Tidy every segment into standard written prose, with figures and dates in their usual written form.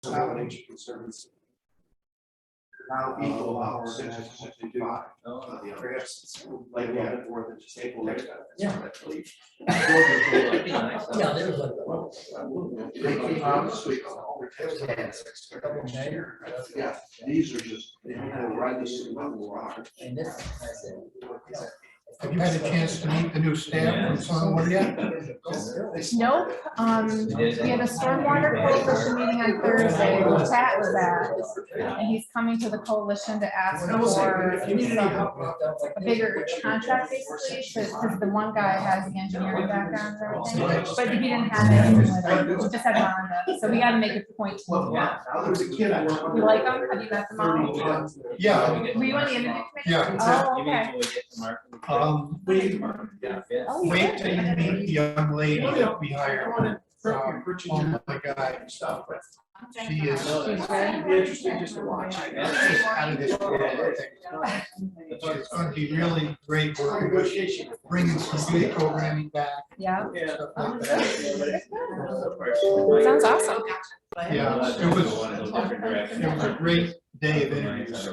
Consolidation Conservancy. Now equal hours 6:65. Perhaps like that, or the just April next time. Yeah. Yeah, there was Yeah, these are just, you know, right this level rock. and this, I said, Have you had a chance to meet the new staff from Sunwood yet? Nope, we had a stormwater coalition meeting on Thursday, where Pat was at, and he's coming to the coalition to ask for a bigger contract basically, because the one guy has the engineering background and everything, but he didn't have anything with it, we just had Rhonda, so we gotta make a point to do that. There was a kid I worked with. You like them? Have you met them all? Yeah. Were you on the interview committee? Yeah. Oh, okay. Wait till you meet the young lady that we hired. Oh my God. She is. She's great. Be interesting just to watch. She's out of this world, I think. It's going to be really great working with bringing some good programming back. Yeah. Stuff like that. Sounds awesome. Yeah, it was a great day of interviews.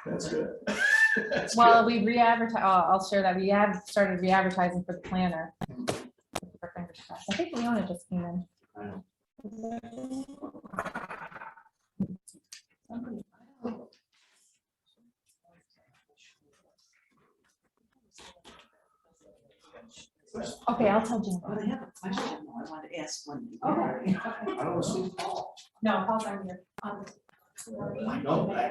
That's good. Well, we re-advertise, I'll share that, we have started re-advertising for the planner. I think Leona just came in. Okay, I'll tell Jim. But I have a question I want to ask one. Okay. I don't see Paul. No, Paul's not here. I know. we're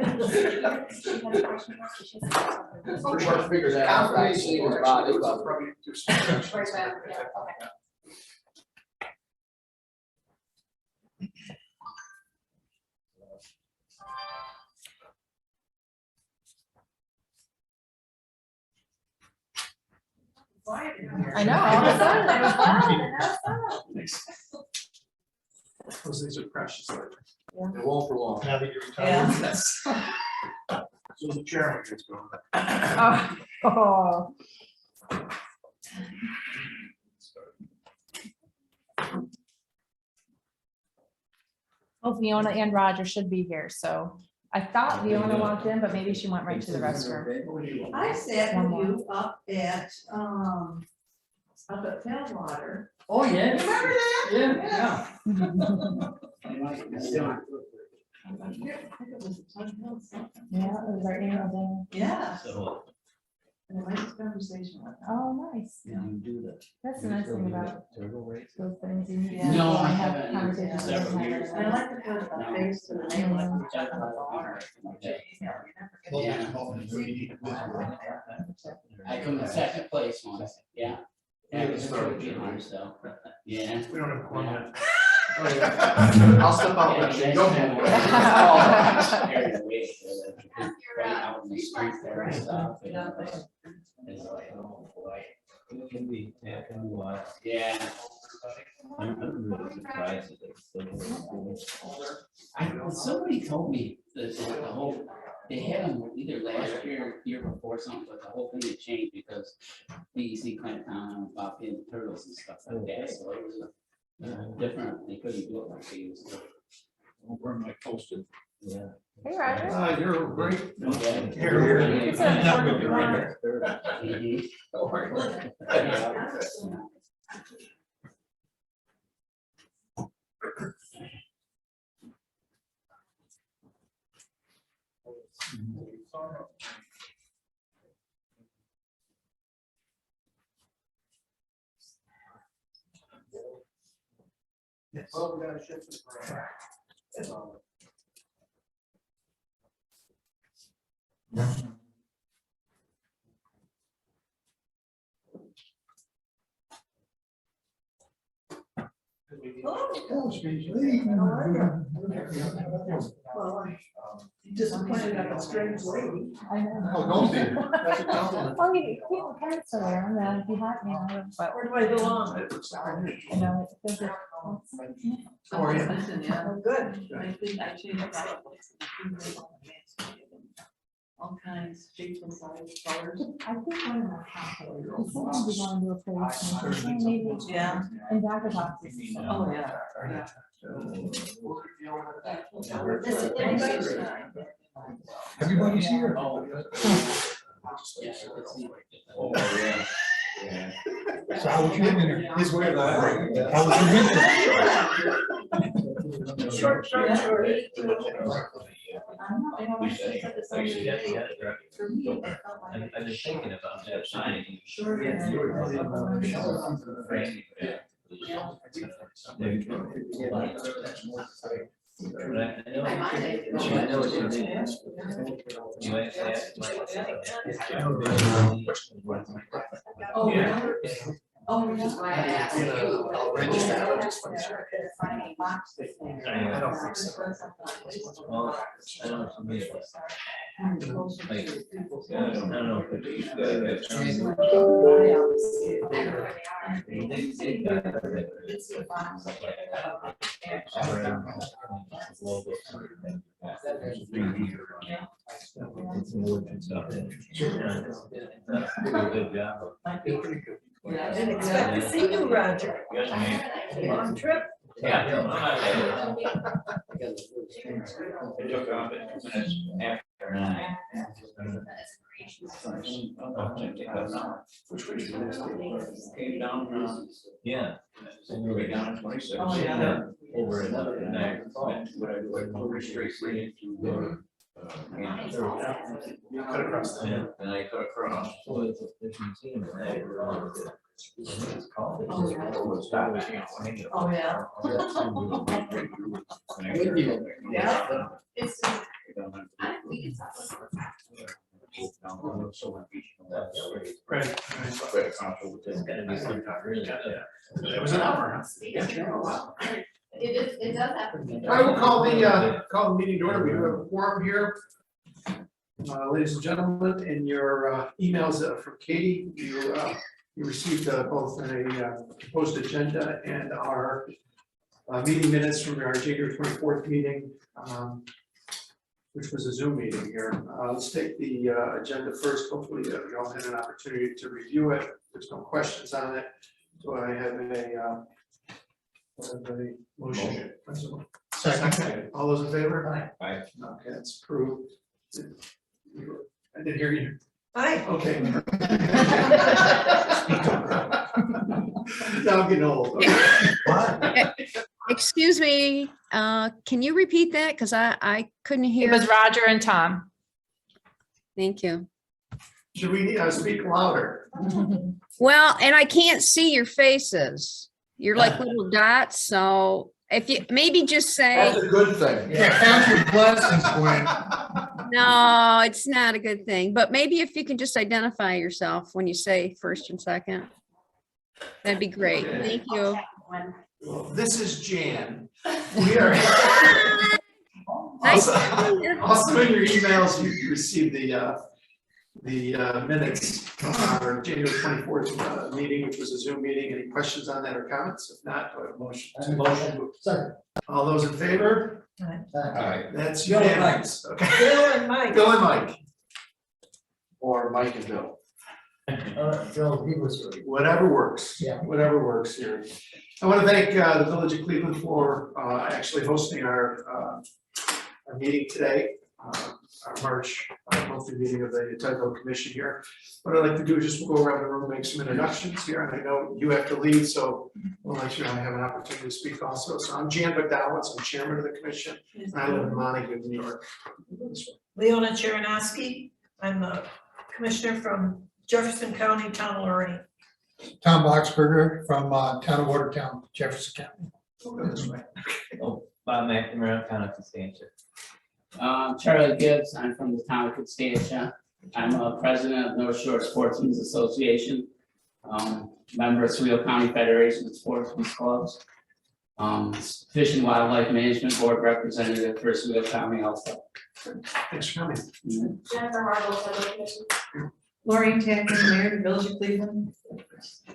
trying to figure that out. Right, see, it was about it, but- I know, all of a sudden, it was loud, and Those things are precious. It won't for long. Now that you're retired. Yes. So the chairman gets going. Oh. Oh, Fiona and Roger should be here, so I thought Fiona walked in, but maybe she went right to the restroom. I sat with you up at Tailwater. Oh, yeah. Remember that? Yeah. Yeah, it was right near the. Yeah. So, And a nice conversation with her. Oh, nice. you do the. That's the nice thing about Turtle race. those things. You Yeah. No, I have haven't. conversations with Several them. years. And I like to put a face to the name like we got on the bar. I come in second place once, yeah. Yeah, it was so, yeah. We don't have a quorum yet. I'll I'll step out. Yeah, and you go guys ahead. have carried away for the- right out in the street there and stuff, and it's like, oh, boy. It can be, yeah, it can be wild. Yeah. I'm really surprised that it's still. Somebody told me that the whole, they had them either last year or year before something, but the whole thing had changed because DEC clamped down about the turtles and stuff like that, so it was different, they couldn't do it like they used to. Where am I posted? Yeah. Hey, Roger. You're great. Yeah. Here, You said That before would be you right were- there. Mhm. Yeah. Yes. Well, we gotta shift it around. Well, you disappointed at a strange lady. I know. Oh, don't be. That's a compliment. Well, you keep the parents around, if you have, you know, but, Where do I belong? you know, there's a. How are you? Yeah, good. I think I changed that. all kinds, shapes and sizes, colors. I think one of our counselors, he said he was going to do a placement, maybe Yeah. in Dr. Box's. Oh, yeah, yeah. Everybody's here. Oh. Yeah, it's neat. Oh, yeah. Yeah. So how was your winter? His way of life. How was your winter? Short. I've been thinking about that signing. Sure. Yeah, you were Randy, yeah. But I know. I know what you mean. You actually asked Oh, yeah. Oh, which is why I asked you. I'll register, I'll just make sure. I don't think so. Well, I don't know if you mean it. Like, I don't know if it's good job. I didn't expect to see you, Roger. Long trip. Yeah. I took off at 2 minutes after 9. Which way is it? Came down, yeah. And we were down at 26. Oh, yeah. Over another, and I went, what I do, I go straight into, You cut across the. yeah, and I cut across. So it's a fishing team, and they were on the. It's called. Oh, yeah. Yeah. It's. Right. It's gotta be some kind of really, It was an hour. It does happen. I will call the meeting to order. We do have a quorum here. Ladies and gentlemen, in your emails from Katie, you received both a proposed agenda and our meeting minutes from our January 24th meeting, which was a Zoom meeting here. Let's take the agenda first. Hopefully you all had an opportunity to review it. There's no questions on it. So I have a motion. Second. All those in favor? Aye. Okay, that's approved. I didn't hear you. Hi. Okay. Now I'm getting old. Okay. Excuse me, can you repeat that? Because I couldn't It hear. was Roger and Tom. Thank you. Should we speak louder? Well, and I can't see your faces. You're like little dots, so if you maybe just say, a good thing. Yeah, count your blessings, Gwen. no, it's not a good thing, but maybe if you can just identify yourself when you say first and second. That'd be great. Thank you. Well, this is Jan. We are. Nice. Also in your emails, you received the minutes from our January 24th meeting, which was a Zoom meeting. Any questions on that or comments? If not, do I have a motion? Motion. Second. All those in favor? Aye. That's Bill and unanimous. Okay. Bill and Mike. Bill and Mike. Or Mike and Bill. Phil, he was. Whatever works. Yeah. Whatever works here. I want to thank the Village of Cleveland for actually hosting our meeting today, our March monthly meeting of the Untitled Commission here. What I'd like to do is just go around the room, make some introductions here, and I know you have to leave, so we'll let you know I have an opportunity to speak also. So I'm Jan McDowell, I'm chairman of the commission, and I live in Montague, New York. Leona Chernowski, I'm a commissioner from Jefferson County, Town of Lorraine. Tom Boxberger from Town of Watertown, Jefferson County. We'll go this way. Oh, Bob McNamara, kind of Constantia. Charlie Gibbs, I'm from the town of Constantia. I'm a president of North Shore Sportsmen's Association, member of Oswego County Federation of Sportsmen's Clubs, Fish and Wildlife Management Board representative for Oswego County also. Thanks for coming. Jennifer Harville. Lorraine Tanner, Mayor of the Village of Cleveland.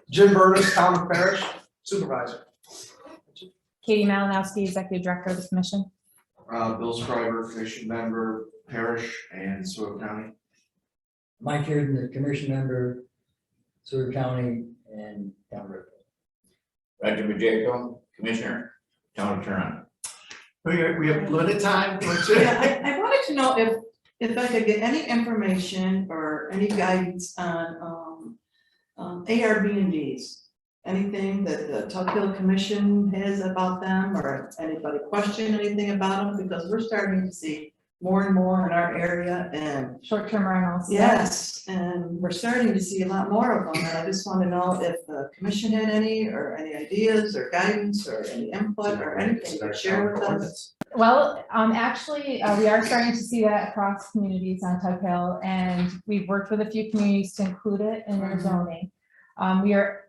Jim Burtis, Town of Parish Supervisor. Katie Malinowski, Executive Director of the Commission. Bill Scriber, commission member, Parish and Seward County. Mike here, the commission member, Seward County and Town River. Roger Majeco, Commissioner, Town of Turin. We have limited time. Yeah, I wanted to know if I could get any information or any guidance on ARB&Ds. Anything that the Tug Hill Commission has about them, or anybody question anything about them, because we're starting to see more and more in our area, and Short-term rentals. yes, and we're starting to see a lot more of them, and I just want to know if the commission had any ideas or guidance or any input or anything to share with us. Well, actually, we are starting to see that across communities on Tug Hill, and we've worked with a few communities to include it in their zoning. We are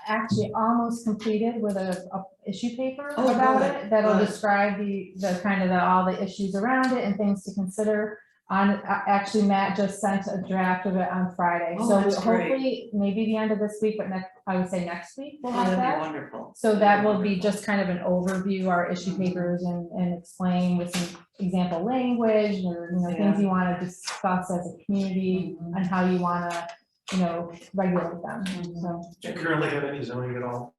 actually almost completed with a issue paper about good, it that'll good. describe the kind of all the issues around it and things to consider. Actually, Matt just sent a draft of it on Friday, Oh, so that's great. hopefully maybe the end of this week, but I would say next week we'll have That'd be that. wonderful. So that will be just kind of an overview, our issue papers, and explain with some example language or, things you want to discuss as a community and how you want to, regulate them. So, Do you currently have any zoning at all?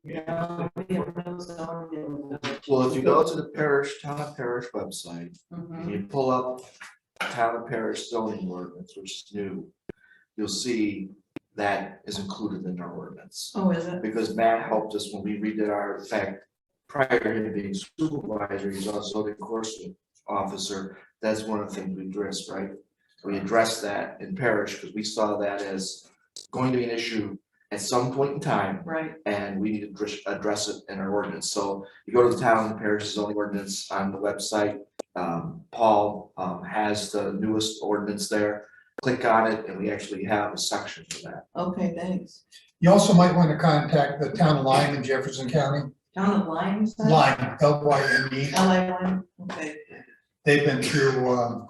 Yeah, we have no zoning. Well, if you go to the Town of Parish website, and you pull up Town of Parish zoning ordinance, which is new, you'll see that is included in our ordinance. Oh, is it? Because Matt helped us when we redid our, in fact, prior to him being supervisor, he's also the enforcement officer. That's one of the things we addressed, right? We addressed that in Parish because we saw that as going to be an issue at some point in time, Right. and we need to address it in our ordinance. So you go to the Town and Parish zoning ordinance on the website. Paul has the newest ordinance there. Click on it, and we actually have a section for that. Okay, thanks. You also might want to contact the town of Lyme in Jefferson County. Town of Lyme? Lyme, Lyme. Lyme, okay. They've been through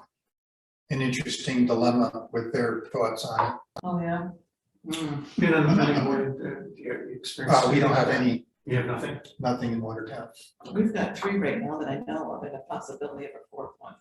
an interesting dilemma with their thoughts on it. Oh, yeah. Been on the planning board, your experience? We don't have any, You have nothing? nothing in Watertown. We've got 3 right now that I know of, and a possibility of a 4th one.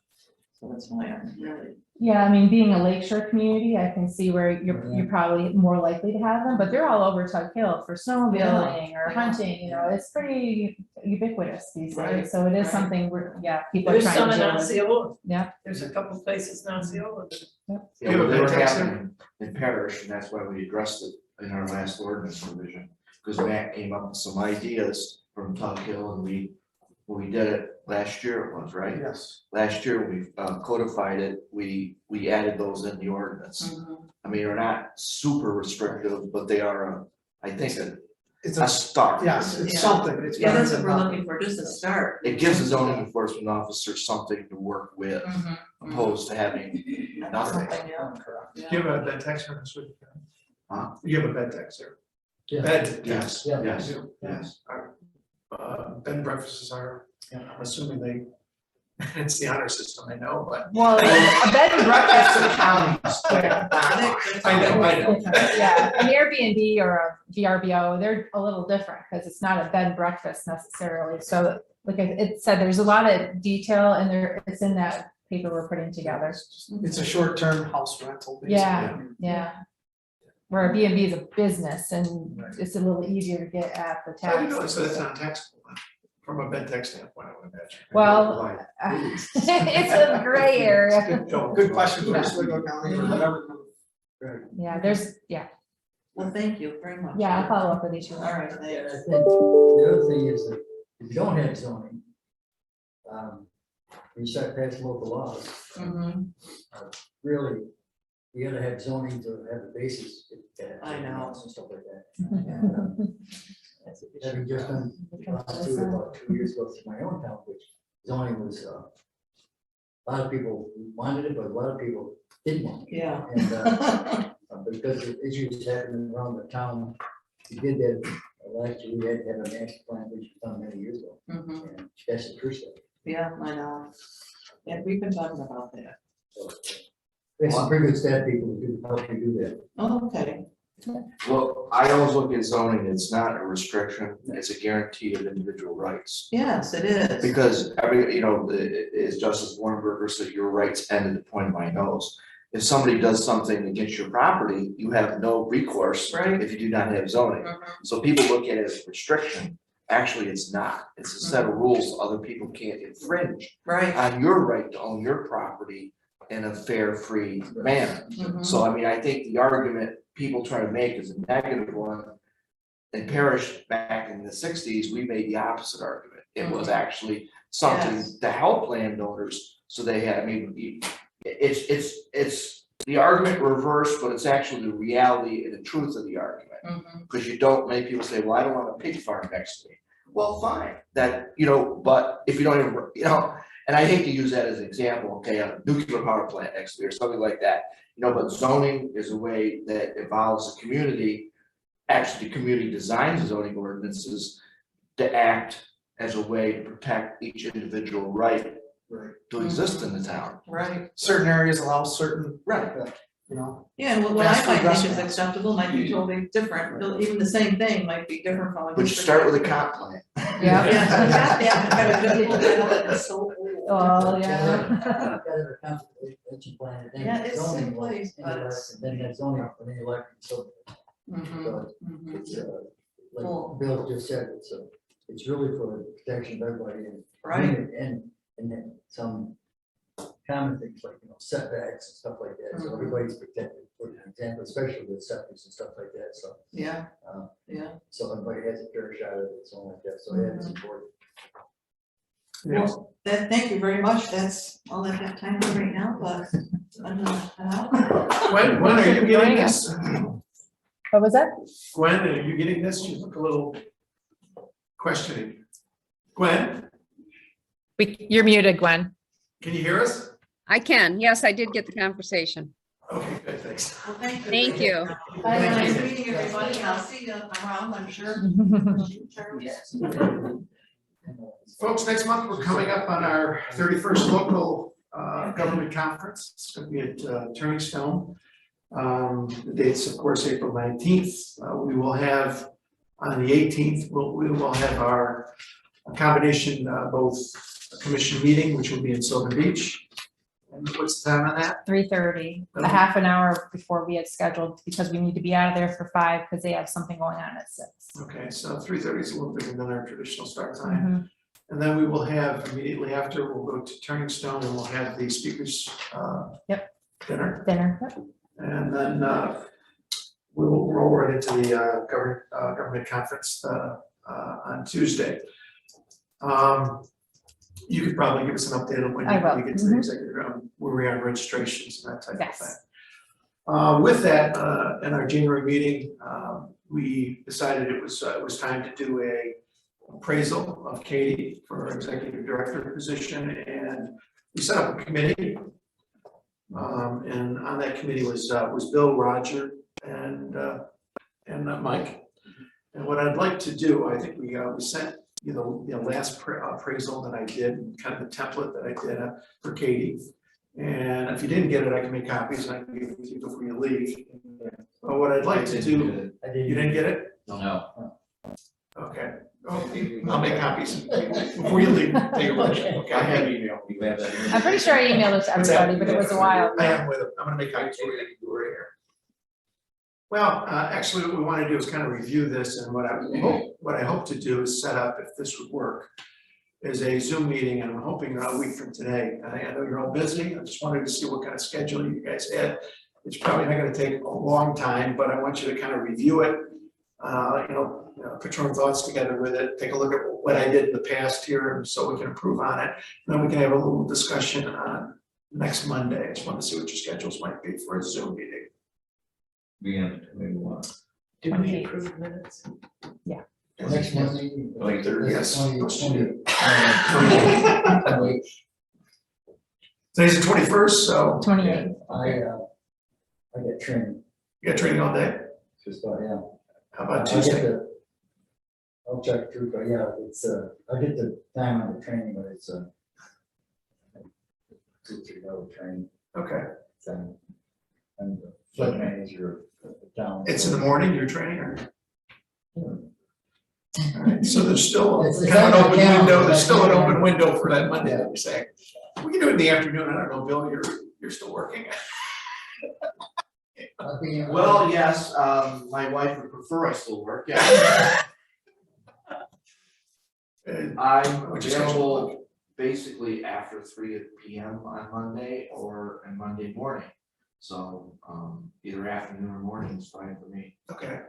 So that's why I'm really. yeah, I mean, being a lakeshore community, I can see where you're probably more likely to have them, but they're all over Tug Hill for snowmobiling or hunting, it's pretty ubiquitous these Right, days. So it is right. something where, people are There's trying some to in deal with. Osceola. Yeah. There's a couple places in Osceola. Yeah, You have a well, they were bed tax happening in Parish, and that's why we addressed it in our last ordinance revision. Because Matt came up with some ideas from Tug Hill, and when we did it last year, it was, right? Yes. Last year, we codified it, we added those in the ordinance. I mean, they're not super restrictive, but they are, I think, It's a start. yes, it's Yeah. something. It's Yeah, that's better what we're than looking for, just a start. It gives the zoning enforcement officer something to work with, opposed to having nothing. Something, yeah. Do you have a bed tax ordinance with you? Huh? You have a bed tax there? Yeah. Bed Yes, tax. Yeah. yes, You do? yes. Bed and breakfasts are, I'm assuming it's the honor system, I know, but. Well, a bed and breakfast in the county. I know. Yeah, an Airbnb or a VRBO, they're a little different because it's not a bed and breakfast necessarily. So like it said, there's a lot of detail and it's in that paper we're putting together. It's a short-term house rental. basically. Yeah. Where a B&B is a business and it's a little easier to get at the I didn't tax. know, so that's not taxable from a bed tax standpoint, I would imagine. Well, it's a gray area. Good question for Oswego County or whatever. Yeah, Well, thank you very much. I'll follow up with each All one. right, Yeah, I thanks. think the other thing is that if you don't have zoning, you start passing local laws, really, you gotta have zoning to have a basis. I know. And stuff like that. Having just done, about 2 years ago through my own town, which zoning was, a lot of people wanted it, but a lot of people didn't want it. Yeah. And, because of issues happening around the town, we did that last year, we had to have a master plan, which was done many years ago. And that's the first step. Yeah, I know. Yeah, we've been talking about that. So, there's some pretty good staff people who do help you do that. Oh, okay. Well, I always look at zoning, it's not a restriction, it's a guarantee of individual rights. Yes, it is. Because as Justice Warrenberger said, your rights end at the point of my nose. If somebody does something against your property, you have no recourse Right. if you do not have zoning. So people look at it as a restriction, actually it's not, it's a set of rules other people can't infringe Right. on your right to own your property in a fair, free manner. Mhm. So I mean, I think the argument people try to make is a negative one. In Parish back in the 60s, we made the opposite argument. It was actually something Yes. to help landowners, so they had, I mean, it's the argument reversed, but it's actually the reality and the truth of the argument. Mhm. Because you don't make people say, well, I don't want a pig farm next to me. Well, fine, that, but if you don't even, and I hate to use that as an example, okay, a nuclear power plant next to me or something like that. But zoning is a way that involves the community. Actually, the community designs zoning ordinances to act as a way to protect each individual right to exist in the town. Right. Certain areas allow certain, Right. Yeah, and what I Vast might think is investment. acceptable might be totally different, even the same thing might be different from. But you start with a comp plan. Yeah. It's so old. Oh, yeah. Yeah, it's in place, but it's- And then that zoning, and then you like, so, Mhm, mhm. it's, Cool. like Bill just said, it's really for the protection of everybody and. Right. And then some common things like, setbacks and stuff like that, so Mhm. everybody's protected, for example, especially with septics and stuff like that, so. Yeah, uh, yeah. So everybody has a fair shot at it, so like that, so yeah, it's Mhm. important. Yes. Thank you very much. That's all I've got time for right now, but I'm When are you getting Joining this? What was that? Gwen, are you getting this? You look a little questioning. Gwen, You're muted, Gwen. can you hear us? I can. Yes, I did get the conversation. Okay, good, thanks. Well, thank you. Thank you. Bye, nice meeting everybody, and I'll see you around, I'm sure. Folks, next month, we're coming up on our 31st local government conference. It's going to be at Turning Stone. The date's, of course, April 19th. We will have, on the 18th, we will have our combination, both commission meeting, which will be in Silver Beach. And what's the time on that? 3:30, a Okay. half an hour before we had scheduled, because we need to be out of there for 5, because they have something going on at 6. Okay, so 3:30 is a little bit than our traditional start time. Mhm. And then we will have, immediately after, we'll go to Turning Stone and we'll have the speakers dinner. Dinner. Yep. And then we'll roll right into the government conference on Tuesday. You could probably give us an update on when I will. you get to the Mhm. executive room, where we are on registrations and that type of Yes. thing. With that, in our January meeting, we decided it was time to do a appraisal of Katie for our executive director position, and we set up a committee. And on that committee was Bill, Roger, and Mike. And what I'd like to do, I think we sent, the last appraisal that I did, kind of the template that I did for Katie. And if you didn't get it, I can make copies and I can give it to you before you leave. But what I'd like to do, you didn't get it? No. Okay. Oh, I'll make copies before you leave. Take a look. Okay. I have email. You have that. I'm pretty sure I emailed it to everybody, but it was a while. I am with it. I'm gonna make copies for you. Well, actually, what we want to do is kind of review this, and what I hope to do is set up, if this would work, is a Zoom meeting, and I'm hoping a week from today. I know you're all busy. I just wanted to see what kind of schedule you guys had. It's probably not going to take a long time, but I want you to kind of review it. Put your own thoughts together with it. Take a look at what I did in the past here, so we can improve on it. And then we can have a little discussion on next Monday. I just want to see what your schedules might be for a Zoom meeting. Maybe one. Did we approve the minutes? Next Monday. Like Thursday. Yes. 20. Today's the 21st, so 28th. I get training, you got training all day. just about, yeah. How about I'll Tuesday? I'll check through, but yeah, I get the time on the training, but it's 2-3 hour training. Okay. I'm the flood manager town. It's in the morning, your training, or? All right, so there's still It's kind of an on the open calendar, window, there's still an but- open window for that Monday that we say. We can do it in the afternoon, I don't know, Bill, you're still working. Well, yes, my wife would prefer I still work, yeah. And I'm Which is available basically after 3 p.m. on Monday or on Monday morning. So, either afternoon or morning is fine for me. okay,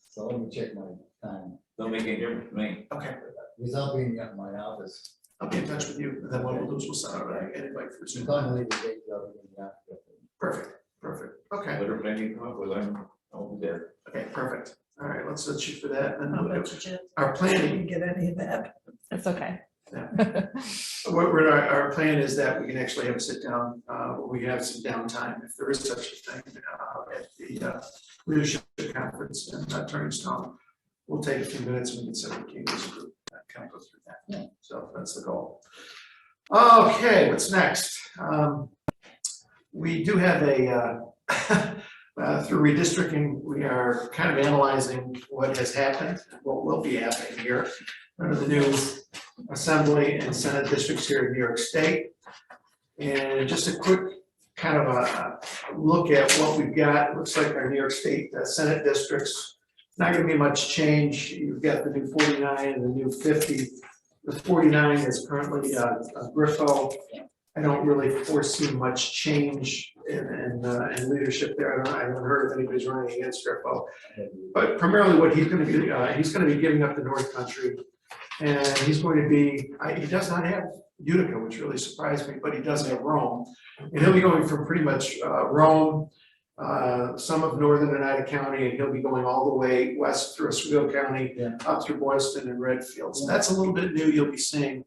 So let me check my time, Don't make any difference to me. okay, without being at my office. I'll be in touch with you, and then what we'll do is we'll send out an invite for So Zoom. I'm gonna leave the date other than that. Perfect, okay, Whatever plan you come up with, I'll be there. okay, perfect. All right, let's shoot for that, and I'll then bet you Jen our planning. didn't get any of that. It's okay. Our plan is that we can actually have a sit down, where we have some downtime, if there is such a thing, at the leadership conference in Turnerstown. We'll take a few minutes and we can sit with King as a group, kind of go through that. So that's the goal. Okay, what's next? We do have a, through redistricting, we are kind of analyzing what has happened, what will be happening here under the new Assembly and Senate districts here in New York State. And just a quick kind of a look at what we've got. It looks like our New York State Senate districts, not gonna be much change. You've got the new 49 and the new 50. The 49 is currently Griffo. I don't really foresee much change in leadership there. I haven't heard if anybody's running against Griffo. But primarily what he's gonna be giving up the North Country. And he's going to be, he does not have Utica, which really surprised me, but he does have Rome. And he'll be going from pretty much Rome, some of northern Oneida County, and he'll be going all the way west through Oswego County, up through Boylston and Redfield. So that's a little bit new. You'll be seeing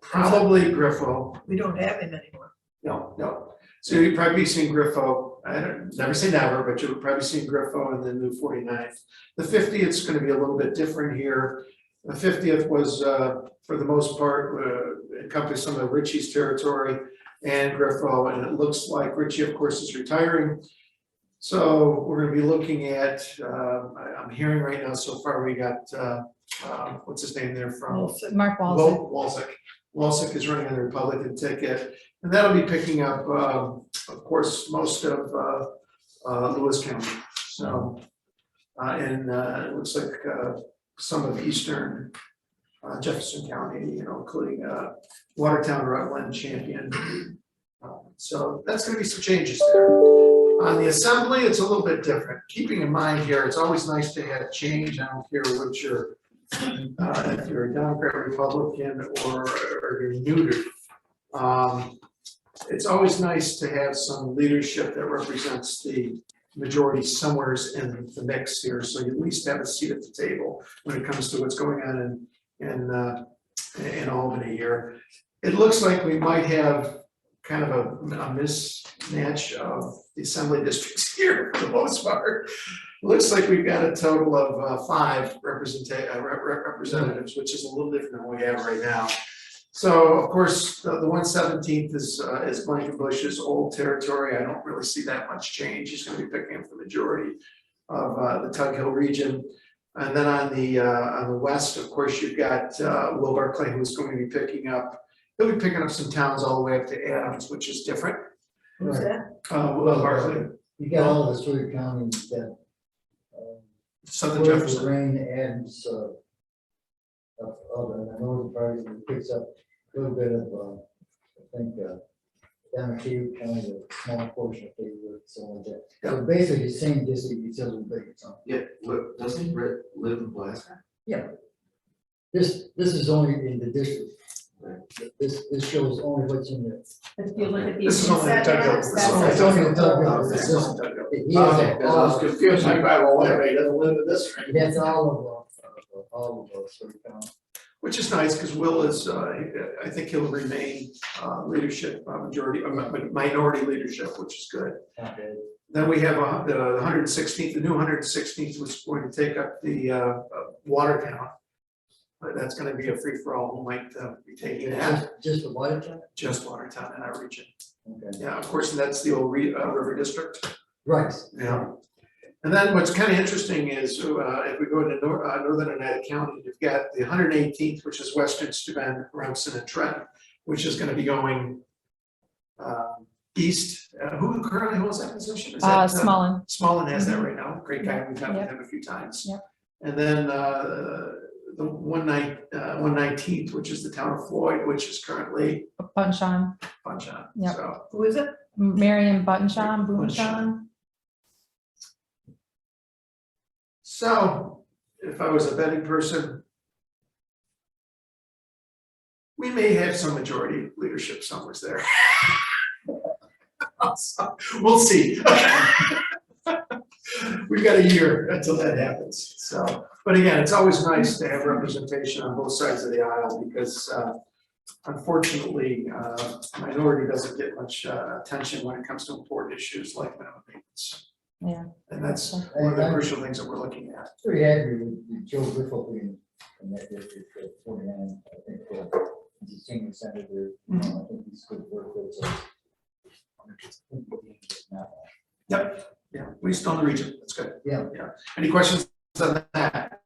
probably Griffo. We don't have him anymore. No. So you'll probably be seeing Griffo. I don't, never say never, but you'll probably see Griffo and then the 49th. The 50th is going to be a little bit different here. The 50th was, for the most part, encompassed some of Richie's territory and Griffo, and it looks like Richie, of course, is retiring. So we're going to be looking at, I'm hearing right now, so far we got, what's his name there from? Mark Walzek. Walzek is running on the Republican ticket, and that'll be picking up, of course, most of Lewis County. So, and it looks like some of eastern Jefferson County, including Watertown, Rutland, Champion. So that's going to be some changes there. On the Assembly, it's a little bit different. Keeping in mind here, it's always nice to have change. I don't care what you're, if you're a Democrat, Republican, or you're neutered. It's always nice to have some leadership that represents the majority somewhere in the mix here, so you at least have a seat at the table when it comes to what's going on in Albany here. It looks like we might have kind of a mismatch of the Assembly districts here for the most part. It looks like we've got a total of 5 representatives, which is a little different than what we have right now. So, of course, the 117th is Blankenbush's old territory. I don't really see that much change. He's going to be picking up the majority of the Tug Hill region. And then on the west, of course, you've got Will Barclay, who's going to be picking up. He'll be picking up some towns all the way up to Adams, which is different. Who's that? Will Barclay, You got all the three counties that. Southern Jefferson. Lorraine, Adams, I know the party picks up a little bit of, I think, Damashek County, a small portion of it, so like that. So basically, the same district, it's a little big, so. Yeah, doesn't he live in Glasgow? Yeah. This is only in the district. This shows only what's in there. If you look at This is only the Tug Hill. This is only It's only the Tug Hill. Oh, this is only Tug Hill. He has Okay, 'cause I was confused, like, well, wait a minute, he doesn't live in this range. That's all of those three counties. Which is nice, because Will is, I think he'll remain leadership, minority leadership, which is good. Okay. Then we have the 116th, the new 116th was going to take up the Watertown. But that's going to be a free-for-all, who might be taking that, Just the Watertown? just Watertown in our region. Okay. Yeah, of course, and that's the old River District. Right. Yeah. And then what's kind of interesting is, if we go to northern United County, you've got the 118th, which is Western Steuben, Remsen, and Trenton, which is going to be going east. Who currently holds that position? Is that, Smallin. Smallin has that right now. Great guy. We've had with him a few times. Yep. And then the 119th, which is the town of Floyd, which is currently Bunchon, Bunchon. Yep. So Who is it? Marion Bunchon, Bunchon. So if I was a betting person, we may have some majority leadership somewhere there. We'll see. We've got a year until that happens. So, but again, it's always nice to have representation on both sides of the aisle because unfortunately, minority doesn't get much attention when it comes to important issues like minimum maintenance. Yeah. And that's one of the crucial things that we're looking at. Pretty happy with Joe Griffith being in that district for 49, I think, he's a senior senator, I think he's good work with, so. Yep, yeah, we still in the region, that's good. Yeah. Yeah, any questions on that?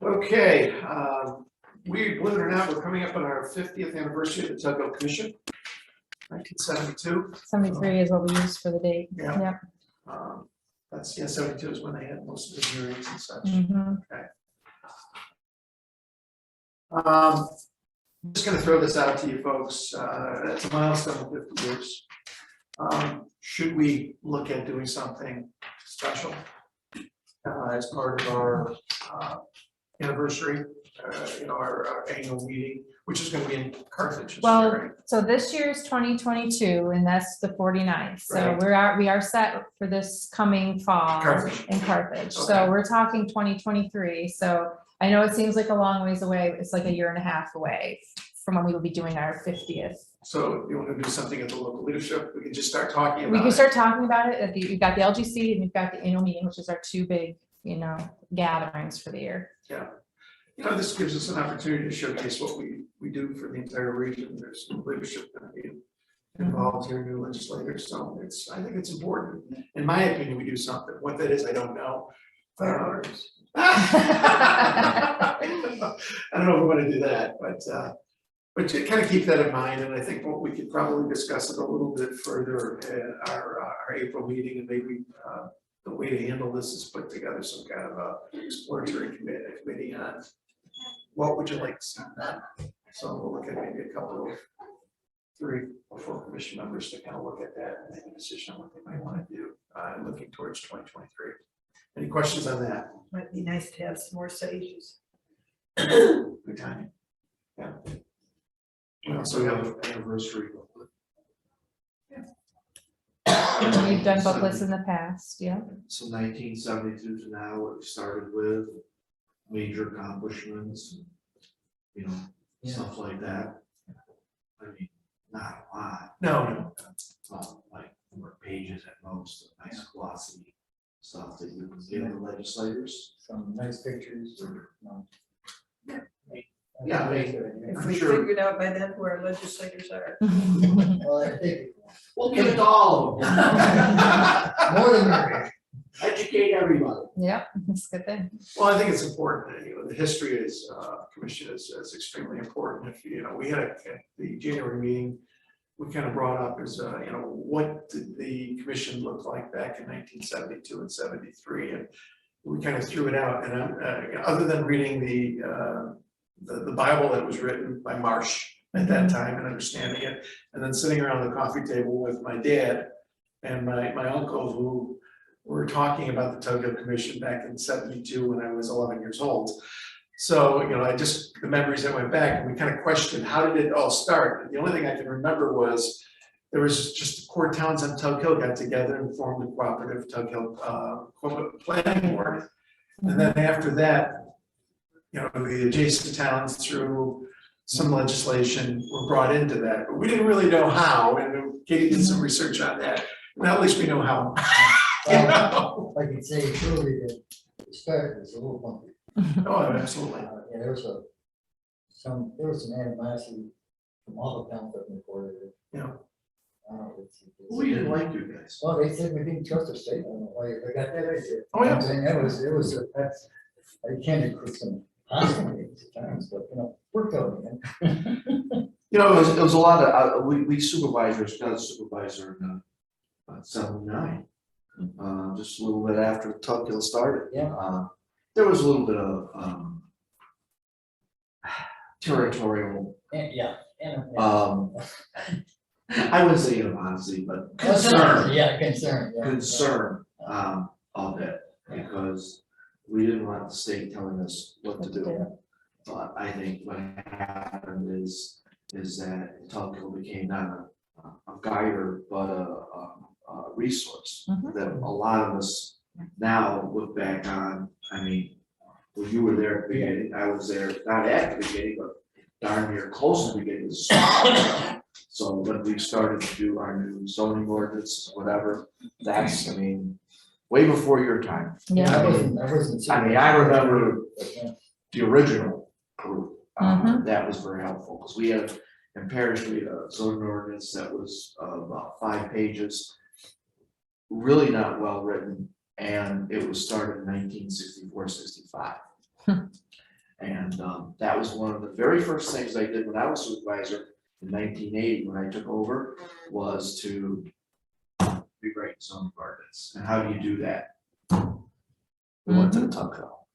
Okay, we, believe it or not, we're coming up on our 50th anniversary of the Tug Hill Commission, 1972. 73 is what we use for the date. Yeah. Yep. That's, yeah, 72 is when they had most of the hearings and such. Mhm. Okay. I'm just gonna throw this out to you folks, it's a milestone of 50 years. Should we look at doing something special as part of our anniversary, our annual meeting, which is gonna be in Carthage this Well, year, right? so this year's 2022, and that's the 49th. So Right. we are set for this coming fall Carthage. in Carthage. Okay. So we're talking 2023. So I know it seems like a long ways away. It's like a year and a half away from when we will be doing our 50th. So you wanna do something at the local leadership, we can just start talking about We it. can start talking about it at you've got the LGC and you've got the annual meeting, which is our two big, gatherings for the year. Yeah, this gives us an opportunity to showcase what we do for the entire region. There's some leadership that be involved here, new legislators, so I think it's important. In my opinion, we do something. What that is, I don't know. I don't know if we want to do that, but to kind of keep that in mind, and I think what we could probably discuss it a little bit further at our April meeting, and maybe the way to handle this is put together some kind of a exploratory committee on what would you like to see done. So we'll look at maybe a couple of 3 or 4 commission members to kind of look at that and make a decision on what they might want to do, looking towards 2023. Any questions on that? Might be nice to have some more sages. Good timing. Yeah. We also have an anniversary booklet. We've done booklets in the past, yeah. So 1972 to now, what we started with, major accomplishments, stuff like that. I mean, not a lot. No. Like 4 pages at most, nice glossy stuff that you can give the legislators. Some nice pictures. Yeah, If I'm we sure. figured out by then who our legislators are. Well, I think We'll give it to all of them. more than merrier. Educate everybody. Yep, that's a good thing. Well, I think it's important, the history is, commission is extremely important. If, we had at the January meeting, we kind of brought up is, what did the commission look like back in 1972 and 73? And we kind of threw it out, and other than reading the Bible that was written by Marsh at that time and understanding it, and then sitting around the coffee table with my dad and my uncle who were talking about the Tug Hill Commission back in 72 when I was 11 years old. So, the memories that went back, and we kind of questioned, how did it all start? And the only thing I can remember was there was just core towns on Tug Hill got together and formed the cooperative Tug Hill planning board. And then after that, the adjacent towns through some legislation were brought into that, but we didn't really know how, and Katie did some research on that. Now at least we know how. I could say truly that the start was a little bumpy. Oh, absolutely. Yeah, there was some animosity from all the towns that reported it. Yeah. We didn't like you guys. Well, they said we didn't trust the state. I don't know why I got that idea. Oh, yeah. I'm saying it was, that's, I can't include some hostile meetings at times, but, worked out again. You know, it was a lot of, we supervisors, got a supervisor in 79. Just a little bit after Tug Hill started. Yeah. There was a little bit of territorial, Yeah. I wouldn't say animosity, but concern. Yeah, concern. Yeah. Concern of it, because we didn't want the state telling us what to do. But I think what happened is that Tug Hill became not a guide, but a resource that a lot of us now look back on. I mean, well, you were there at the beginning, I was there, not at the beginning, but darn near close to the beginning. So when we started to do our new zoning ordinance, whatever, that's, I mean, way before your time. Yeah. I wasn't. I mean, I remember Yeah. the original group, Mhm. that was very helpful, because we had, in Parish, we had a zoning ordinance that was about 5 pages. Really not well written, and it was started in 1964-65. And that was one of the very first things I did when I was supervisor in 1980, when I took over, was to rewrite zoning ordinance. And how do you do that? We went to the Tug Hill,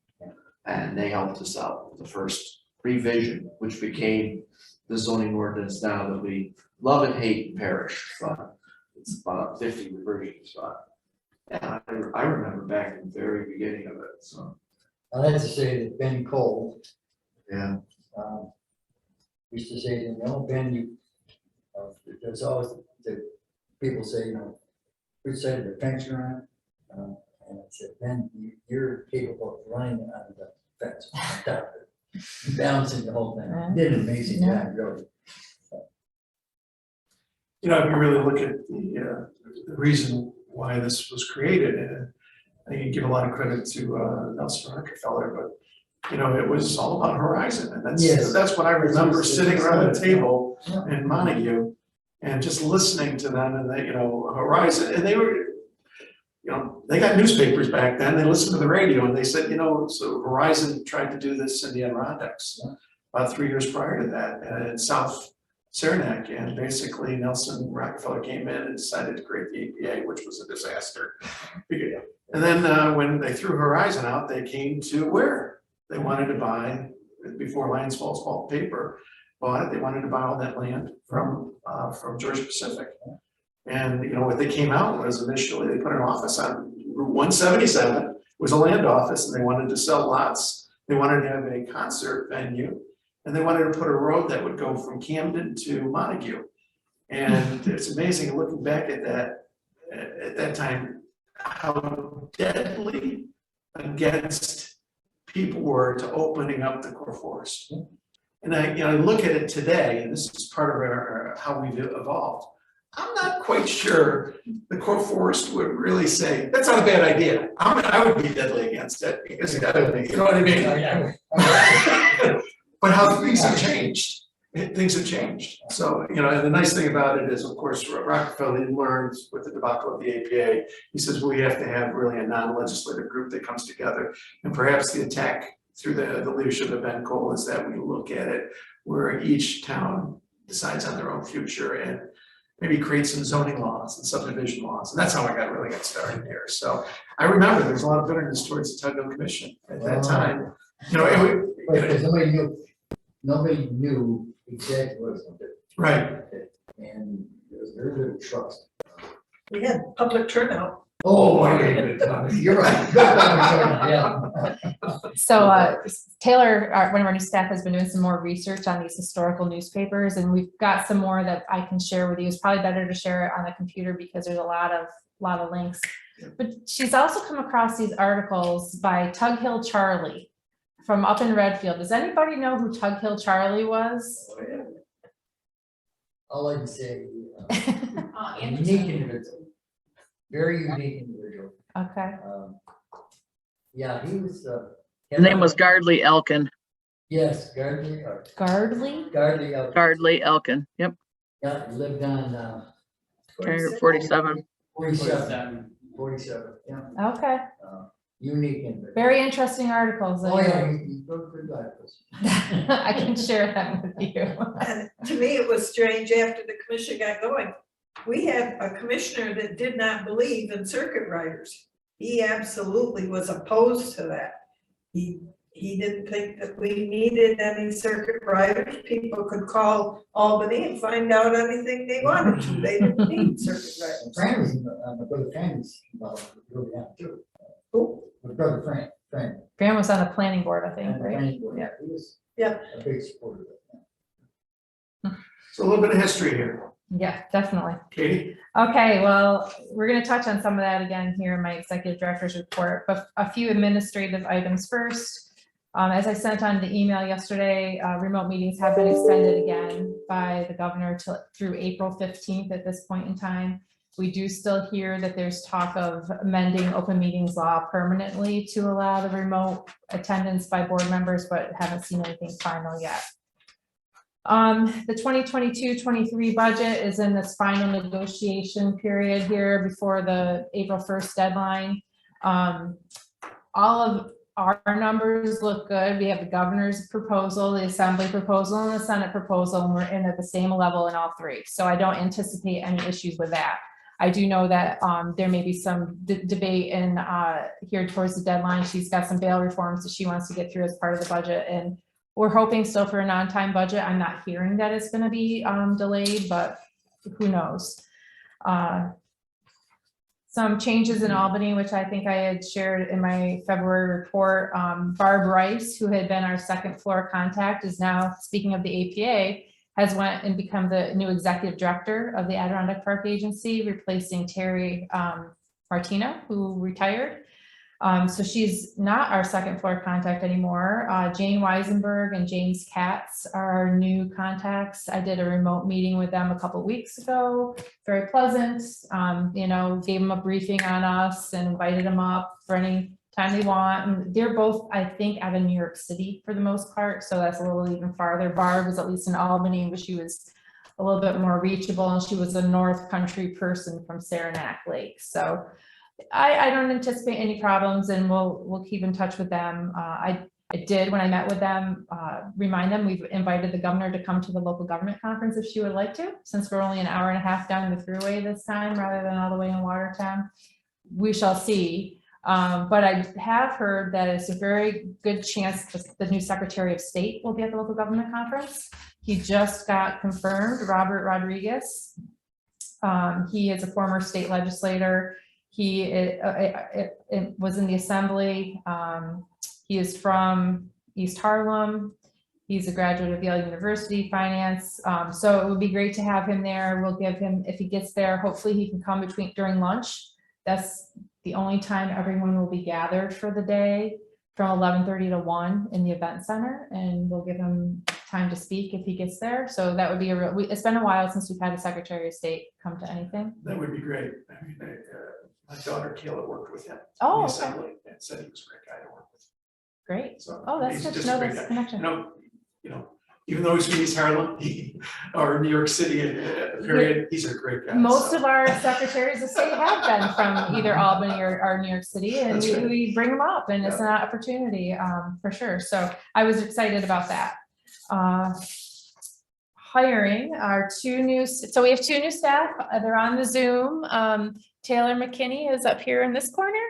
and they helped us out with the first revision, which became the zoning ordinance now that we love and hate in Parish, but it's about 50 revisions, but yeah, I remember back in the very beginning of it, so, I have to say that Ben Cole, yeah. used to say, Ben, there's always the people say, which side of the fence you're on. And I said, Ben, you're capable of running on the fence, on top of it, balancing the whole thing. Did an amazing job, really. You know, if you really look at the reason why this was created, and I think you give a lot of credit to Nelson Rockefeller, but it was all about Horizon, and Yes. that's what I remember sitting around the table Yeah. in Montague and just listening to them, and they, Horizon, and they were, they got newspapers back then, they listened to the radio, and they said, so Horizon tried to do this in the Adirondacks about 3 years prior to that, in South Saranac, and basically Nelson Rockefeller came in and decided to create the APA, which was a disaster. And then when they threw Horizon out, they came to where they wanted to buy, before Lions Falls Pulp Paper bought it, they wanted to buy all that land from Georgia Pacific. And what they came out was, initially they put an office on Route 177, was a land office, and they wanted to sell lots. They wanted to have a concert venue, and they wanted to put a road that would go from Camden to Montague. And it's amazing looking back at that time, how deadly against people were to opening up the core forest. And I look at it today, and this is part of how we've evolved. I'm not quite sure the core forest would really say, that's not a bad idea. I would be deadly against it, because you know what I mean? But how things have changed. Things have changed. So, and the nice thing about it is, of course, Rockefeller learned with the debacle of the APA. He says we have to have really a non-legislative group that comes together. And perhaps the attack through the leadership of Ben Cole is that we look at it where each town decides on their own future and maybe create some zoning laws and subdivision laws. And that's how I really got started here. So I remember there was a lot of bitterness towards the Tug Hill Commission at that time. Because nobody knew exactly what was going to do. Right. And there was very little trust. We had public turnout. Oh, you're right. Yeah. So Taylor, one of our new staff, has been doing some more research on these historical newspapers, and we've got some more that I can share with you. It's probably better to share it on the computer because there's a lot of links. But she's also come across these articles by Tug Hill Charlie from up in Redfield. Does anybody know who Tug Hill Charlie was? All I can say, unique individual, very unique individual. Okay. Yeah, he was. His name was Gardley Elkin. Yes, Gardley. Gardley? Gardley Elkin. Gardley Elkin. Yep. Yeah, he lived on or 47. 47, 47, yeah. Okay, Unique and. very interesting articles. Oh, yeah, you wrote good articles. I can share them with you. And to me, it was strange after the commission got going. We had a commissioner that did not believe in circuit riders. He absolutely was opposed to that. He didn't think that we needed any circuit riders. People could call Albany and find out anything they wanted to. They didn't need circuit riders. Fran was, my brother Fran was, really happy too. Who? My brother Fran. Graham was on the planning board, I think, And right? Fran, yeah, he was. Yeah. A big supporter of it. So a little bit of history here. Yeah, definitely. Katie? Okay, well, we're gonna touch on some of that again here in my executive director's report, but a few administrative items first. As I sent on the email yesterday, remote meetings have been extended again by the governor through April 15th at this point in time. We do still hear that there's talk of amending open meetings law permanently to allow the remote attendance by board members, but haven't seen anything final yet. The 2022-23 budget is in this final negotiation period here before the April 1st deadline. All of our numbers look good. We have the governor's proposal, the assembly proposal, and the Senate proposal, and we're in at the same level in all three. So I don't anticipate any issues with that. I do know that there may be some debate in here towards the deadline. She's got some bail reforms that she wants to get through as part of the budget, and we're hoping still for an on-time budget. I'm not hearing that it's going to be delayed, but who knows? Some changes in Albany, which I think I had shared in my February report. Barb Rice, who had been our second floor contact, is now, speaking of the APA, has went and become the new executive director of the Adirondack Park Agency, replacing Terry Martino, who retired. So she's not our second floor contact anymore. Jane Weisenberg and James Katz are our new contacts. I did a remote meeting with them a couple weeks ago. Very pleasant. You know, gave them a briefing on us and invited them up for any time they want. And they're both, I think, out of New York City for the most part. So that's a little even farther. Barb was at least in Albany, but she was a little bit more reachable, and she was a North Country person from Saranac Lake. So I don't anticipate any problems, and we'll keep in touch with them. I did, when I met with them, remind them we've invited the governor to come to the local government conference if she would like to, since we're only an hour and a half down the thruway this time rather than all the way in Watertown. We shall see. But I have heard that it's a very good chance that the new Secretary of State will be at the local government conference. He just got confirmed, Robert Rodriguez. He is a former state legislator. He was in the assembly. He is from East Harlem. He's a graduate of Yale University, finance. So it would be great to have him there. We'll give him, if he gets there, hopefully he can come during lunch. That's the only time everyone will be gathered for the day, from 11:30 to 1 in the event center, and we'll give him time to speak if he gets there. So that would be it's been a while since we've had a Secretary of State come to anything. That would be great. I mean, my daughter Kayla worked with him. Oh, in the okay. assembly, and said he was a great guy to work with. Great. So Oh, that's he's good to just know a great this guy. connection. You know, even though he's from East Harlem, or New York City, period, he's a great guy. Most so. of our secretaries of state have been from either Albany or New York City, and That's right. we bring them up, and it's an opportunity for sure. So I was excited about that. Hiring our so we have two new staff. They're on the Zoom. Taylor McKinney is up here in this corner,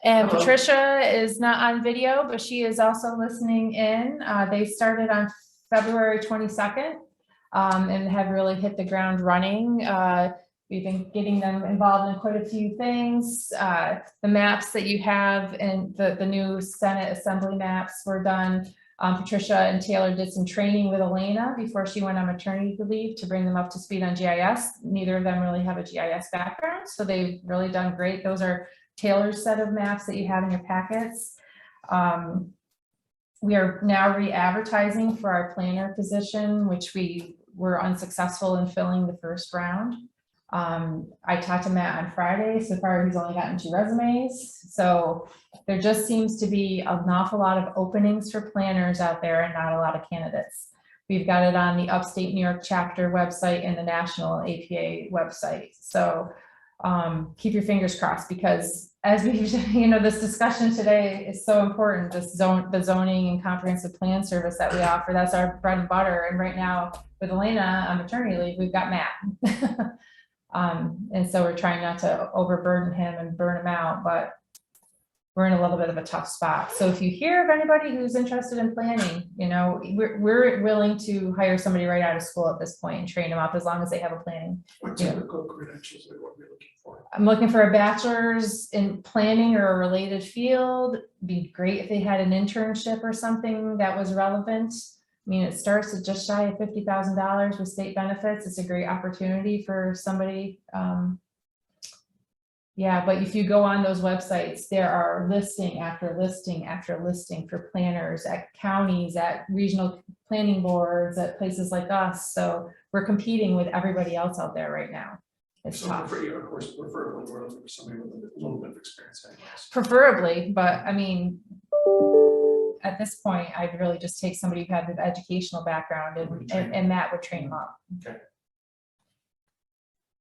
and Hello. Patricia is not on video, but she is also listening in. They started on February 22nd. And have really hit the ground running. We've been getting them involved in quite a few things. The maps that you have and the new Senate Assembly maps were done. Patricia and Taylor did some training with Elena before she went on maternity leave to bring them up to speed on GIS. Neither of them really have a GIS background, so they've really done great. Those are Taylor's set of maps that you have in your packets. We are now re-advertising for our planner position, which we were unsuccessful in filling the first round. I talked to Matt on Friday. So far, he's only gotten 2 resumes. So there just seems to be an awful lot of openings for planners out there and not a lot of candidates. We've got it on the upstate New York chapter website and the national APA website. So keep your fingers crossed, because as we, this discussion today is so important. The zoning and comprehensive plan service that we offer, that's our bread and butter. And right now with Elena on maternity leave, we've got Matt. And so we're trying not to overburden him and burn him out, but we're in a little bit of a tough spot. So if you hear of anybody who's interested in planning, we're willing to hire somebody right out of school at this point and train them up as long as they have a planning. What typical credentials are what we're looking for? I'm looking for a bachelor's in planning or a related field. Be great if they had an internship or something that was relevant. I mean, it starts at just shy of $50,000 with state benefits. It's a great opportunity for somebody. Yeah, but if you go on those websites, there are listing after listing after listing for planners at counties, at regional planning boards, at places like us. So we're competing with everybody else out there right now. It's So tough. of course, preferably we're looking for somebody with a little bit of experience. Preferably, but I mean, at this point, I'd really just take somebody who had the educational background and that would train them up. Okay.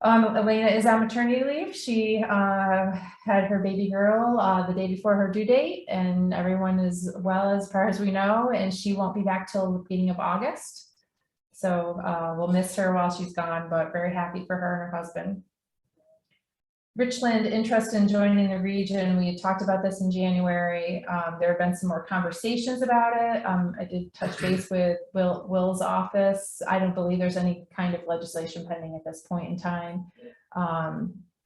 Elena is on maternity leave. She had her baby girl the day before her due date, and everyone is well as far as we know, and she won't be back till the beginning of August. So we'll miss her while she's gone, but very happy for her and her husband. Richland, interest in joining the region. We had talked about this in January. There have been some more conversations about it. I did touch base with Will's office. I don't believe there's any kind of legislation pending at this point in time.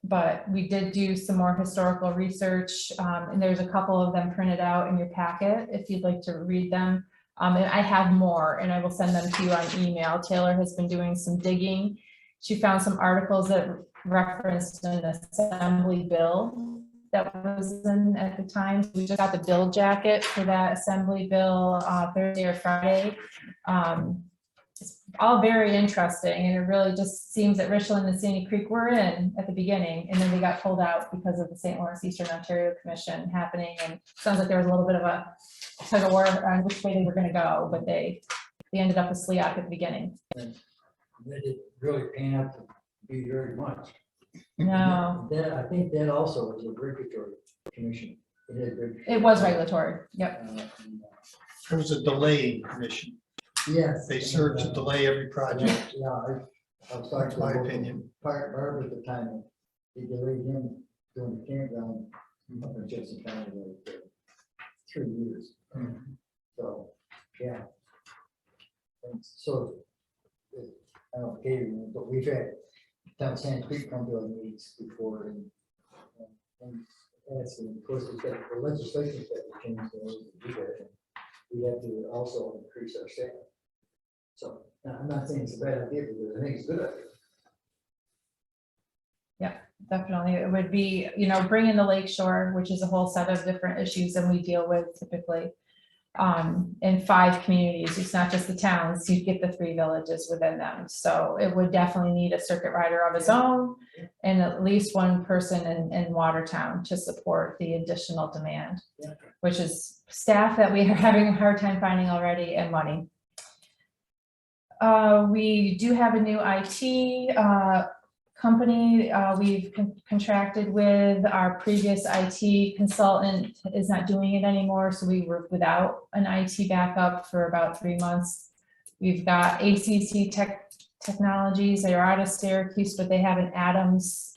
But we did do some more historical research, and there's a couple of them printed out in your packet if you'd like to read them. And I have more, and I will send them to you on email. Taylor has been doing some digging. She found some articles that referenced an assembly bill that was in at the time. We just got the bill jacket for that assembly bill Thursday or Friday. It's all very interesting, and it really just seems that Richland and Sandy Creek were in at the beginning, and then they got pulled out because of the St. Lawrence Eastern Ontario Commission happening. And it sounds like there was a little bit of a tug of war on which way they were going to go, but they ended up with SLEOC at the beginning. That didn't really pan out to be very much. No. That, I think that also was a regulatory commission. It was regulatory. Yep. There was a delay in commission. Yes. They served to delay every project. Yeah, I was talking That's to my local opinion. Barb at the time, and they delayed him doing the campground up in Jefferson County like 3 years. So, yeah. And so, I don't know, Katie, but we've had down Sand Creek come to our meetings before, and that's, of course, we've got the legislation that we changed in order to do that, and we have to also increase our staff. So, now, I'm not saying it's a bad idea, because I think it's a good idea. Yeah, definitely. It would be, bring in the lake shore, which is a whole set of different issues than we deal with typically. In 5 communities, it's not just the towns, you get the 3 villages within them. So it would definitely need a circuit rider of its own and at least one person in Watertown to support the additional demand, which is staff that we are having a hard time finding already and money. We do have a new IT company we've contracted with. Our previous IT consultant is not doing it anymore, so we were without an IT backup for about 3 months. We've got ACC Technologies. They are out of Syracuse, but they have an Adams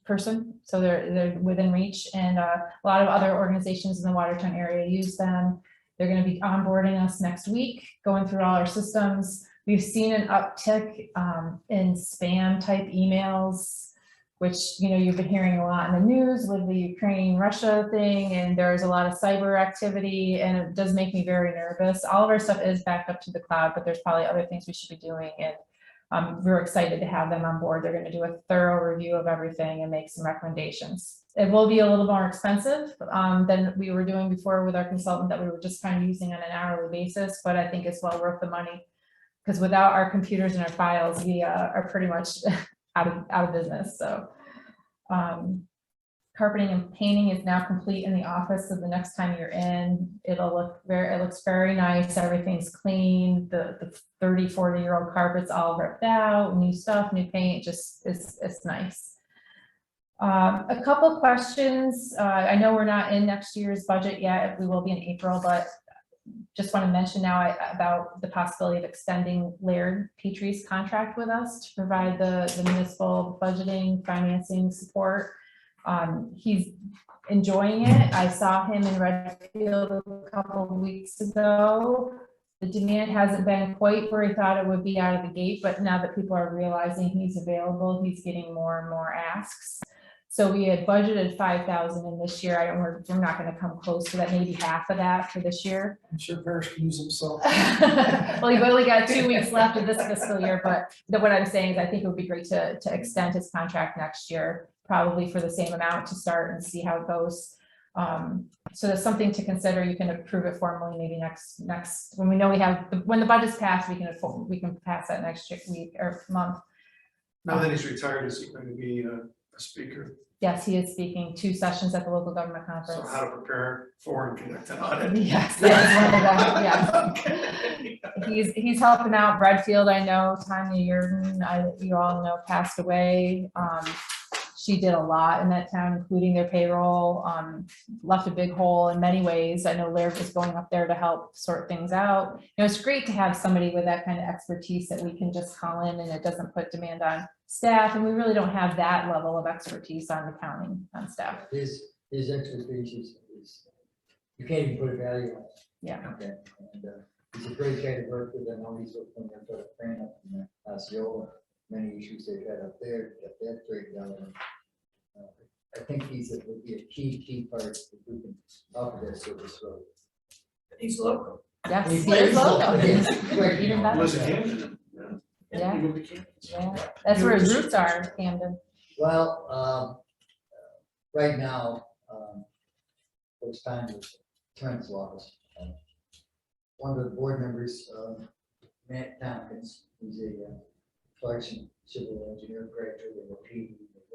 person, so they're within reach, and a lot of other organizations in the Watertown area use them. They're going to be onboarding us next week, going through all our systems. We've seen an uptick in spam type emails, which, you've been hearing a lot in the news with the Ukraine-Russia thing, and there's a lot of cyber activity, and it does make me very nervous. All of our stuff is backed up to the cloud, but there's probably other things we should be doing, and we're excited to have them on board. They're going to do a thorough review of everything and make some recommendations. It will be a little more expensive than we were doing before with our consultant that we were just kind of using on an hourly basis, but I think it's well worth the money. Because without our computers and our files, we are pretty much out of business. So carpeting and painting is now complete in the office, so the next time you're in, it looks very nice, everything's clean, the 30, 40-year-old carpet's all ripped out, new stuff, new paint, just, it's nice. A couple questions, I know we're not in next year's budget yet, we will be in April, but just want to mention now about the possibility of extending Laird Petrie's contract with us to provide the municipal budgeting, financing support. He's enjoying it. I saw him in Redfield a couple of weeks ago. The demand hasn't been quite where he thought it would be out of the gate, but now that people are realizing he's available, he's getting more and more asks. So we had budgeted 5,000 in this year. We're not going to come close to that, maybe half of that for this year. I'm sure Parrish can use himself. Well, you've only got 2 weeks left of this fiscal year, but what I'm saying is I think it would be great to extend his contract next year, probably for the same amount to start and see how it goes. So that's something to consider. You can approve it formally maybe next when we know when the budget's passed, we can pass that next week or month. Now that he's retired, is he going to be a speaker? Yes, he is speaking 2 sessions at the local government conference. So how to prepare for and conduct an audit? Yes, that is one of them, yes. He's helping out Redfield, I know, Tanya Yurden, you all know, passed away. She did a lot in that town, including their payroll, left a big hole in many ways. I know Laird was going up there to help sort things out. You know, it's great to have somebody with that kind of expertise that we can just call in and it doesn't put demand on staff. And we really don't have that level of expertise on accounting on staff. His expertise is, you can't even put a value on it. Yeah. Okay. And he's a great guy to work with. I know he's worked on the frame up in Osceola. Many issues they've had up there, got that straightened out. I think would be a key part if we can offer that service road. He's local. Yes, He's he is local. Right. Even better. Lives in Camden. Yeah. He moved to Camden. Yeah, that's where his roots are, Camden. Well, right now, those times with Trent's laws. One of the board members, Matt Tompkins, who's a Clarkson civil engineer graduate in OP,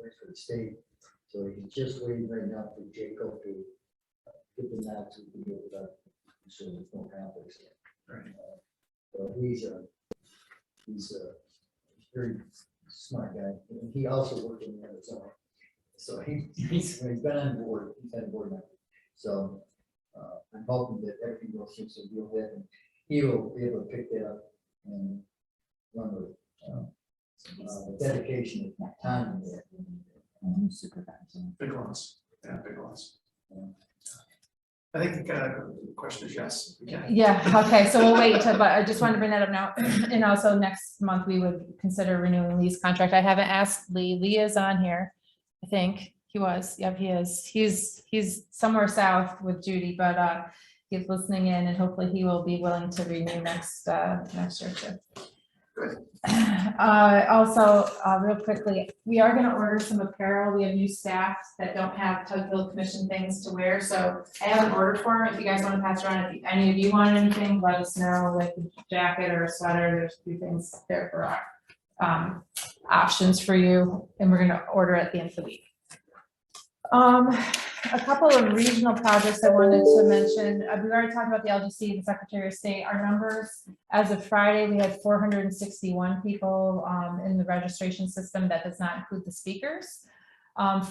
works for the state. So he's just waiting right now for Jacob to get the nod to be able to, so there's no conflicts there. Right. So he's a very smart guy. And he also worked in Arizona. So he's been on board, he's been a board member. So I'm hoping that everything goes through so we'll have him. He'll be able to pick that up and run with it. Dedication of time. Big loss. Yeah, big loss. I think the question is yes. We can. Yeah, okay, so we'll wait but I just wanted to bring that up now. And also next month, we would consider renewing Lee's contract. I haven't asked Lee. Lee is on here. I think he was. Yep, he is. He's somewhere south with Judy, but he's listening in and hopefully he will be willing to renew next year too. Also, real quickly, we are going to order some apparel. We have new staff that don't have Tugfield Commission things to wear, so I have an order form. If you guys want to pass around, if any of you want anything, let us know, like a jacket or a sweater. There's a few things there for options for you, and we're going to order at the end of the week. A couple of regional projects I wanted to mention. We already talked about the LGC, the Secretary of State. Our numbers as of Friday, we had 461 people in the registration system. That does not include the speakers.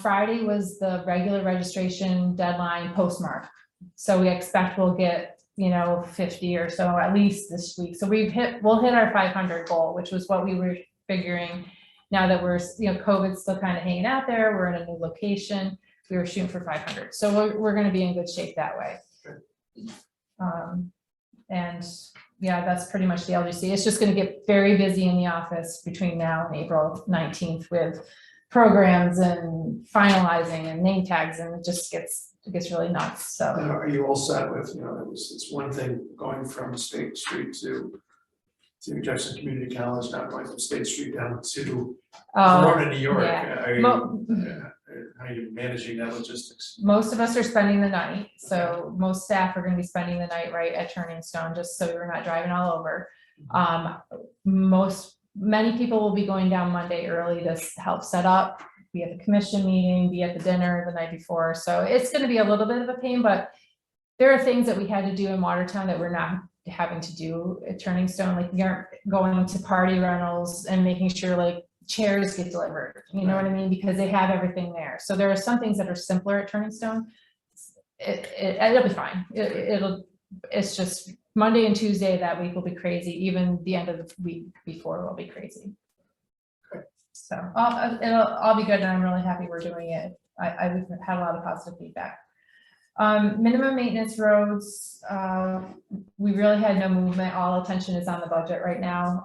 Friday was the regular registration deadline postmark. So we expect we'll get 50 or so at least this week. So we'll hit our 500 goal, which was what we were figuring. Now that we're COVID's still kind of hanging out there, we're in a new location. We were shooting for 500. So we're going to be in good shape that way. And yeah, that's pretty much the LGC. It's just going to get very busy in the office between now and April 19th with programs and finalizing and name tags, and it just gets really nuts. So Are you all set with, it's one thing going from State Street to Jefferson Community College, now going from State Street down to Corona, New York. Yeah. How are you managing that logistics? Most of us are spending the night. So most staff are going to be spending the night right at Turning Stone, just so we're not driving all over. Many people will be going down Monday early to help set up. be at the commission meeting, be at the dinner the night before. So it's gonna be a little bit of a pain, but there are things that we had to do in Watertown that we're not having to do at Turning Stone, like we aren't going to party rentals and making sure like chairs get delivered, you know what I mean? Because they have everything there. So there are some things that are simpler at Turning Stone. It'll be fine. It's just Monday and Tuesday that week will be crazy. Even the end of the week before will be crazy. So it'll all be good, and I'm really happy we're doing it. I've had a lot of positive feedback. Minimum maintenance roads, we really had no movement. All attention is on the budget right now.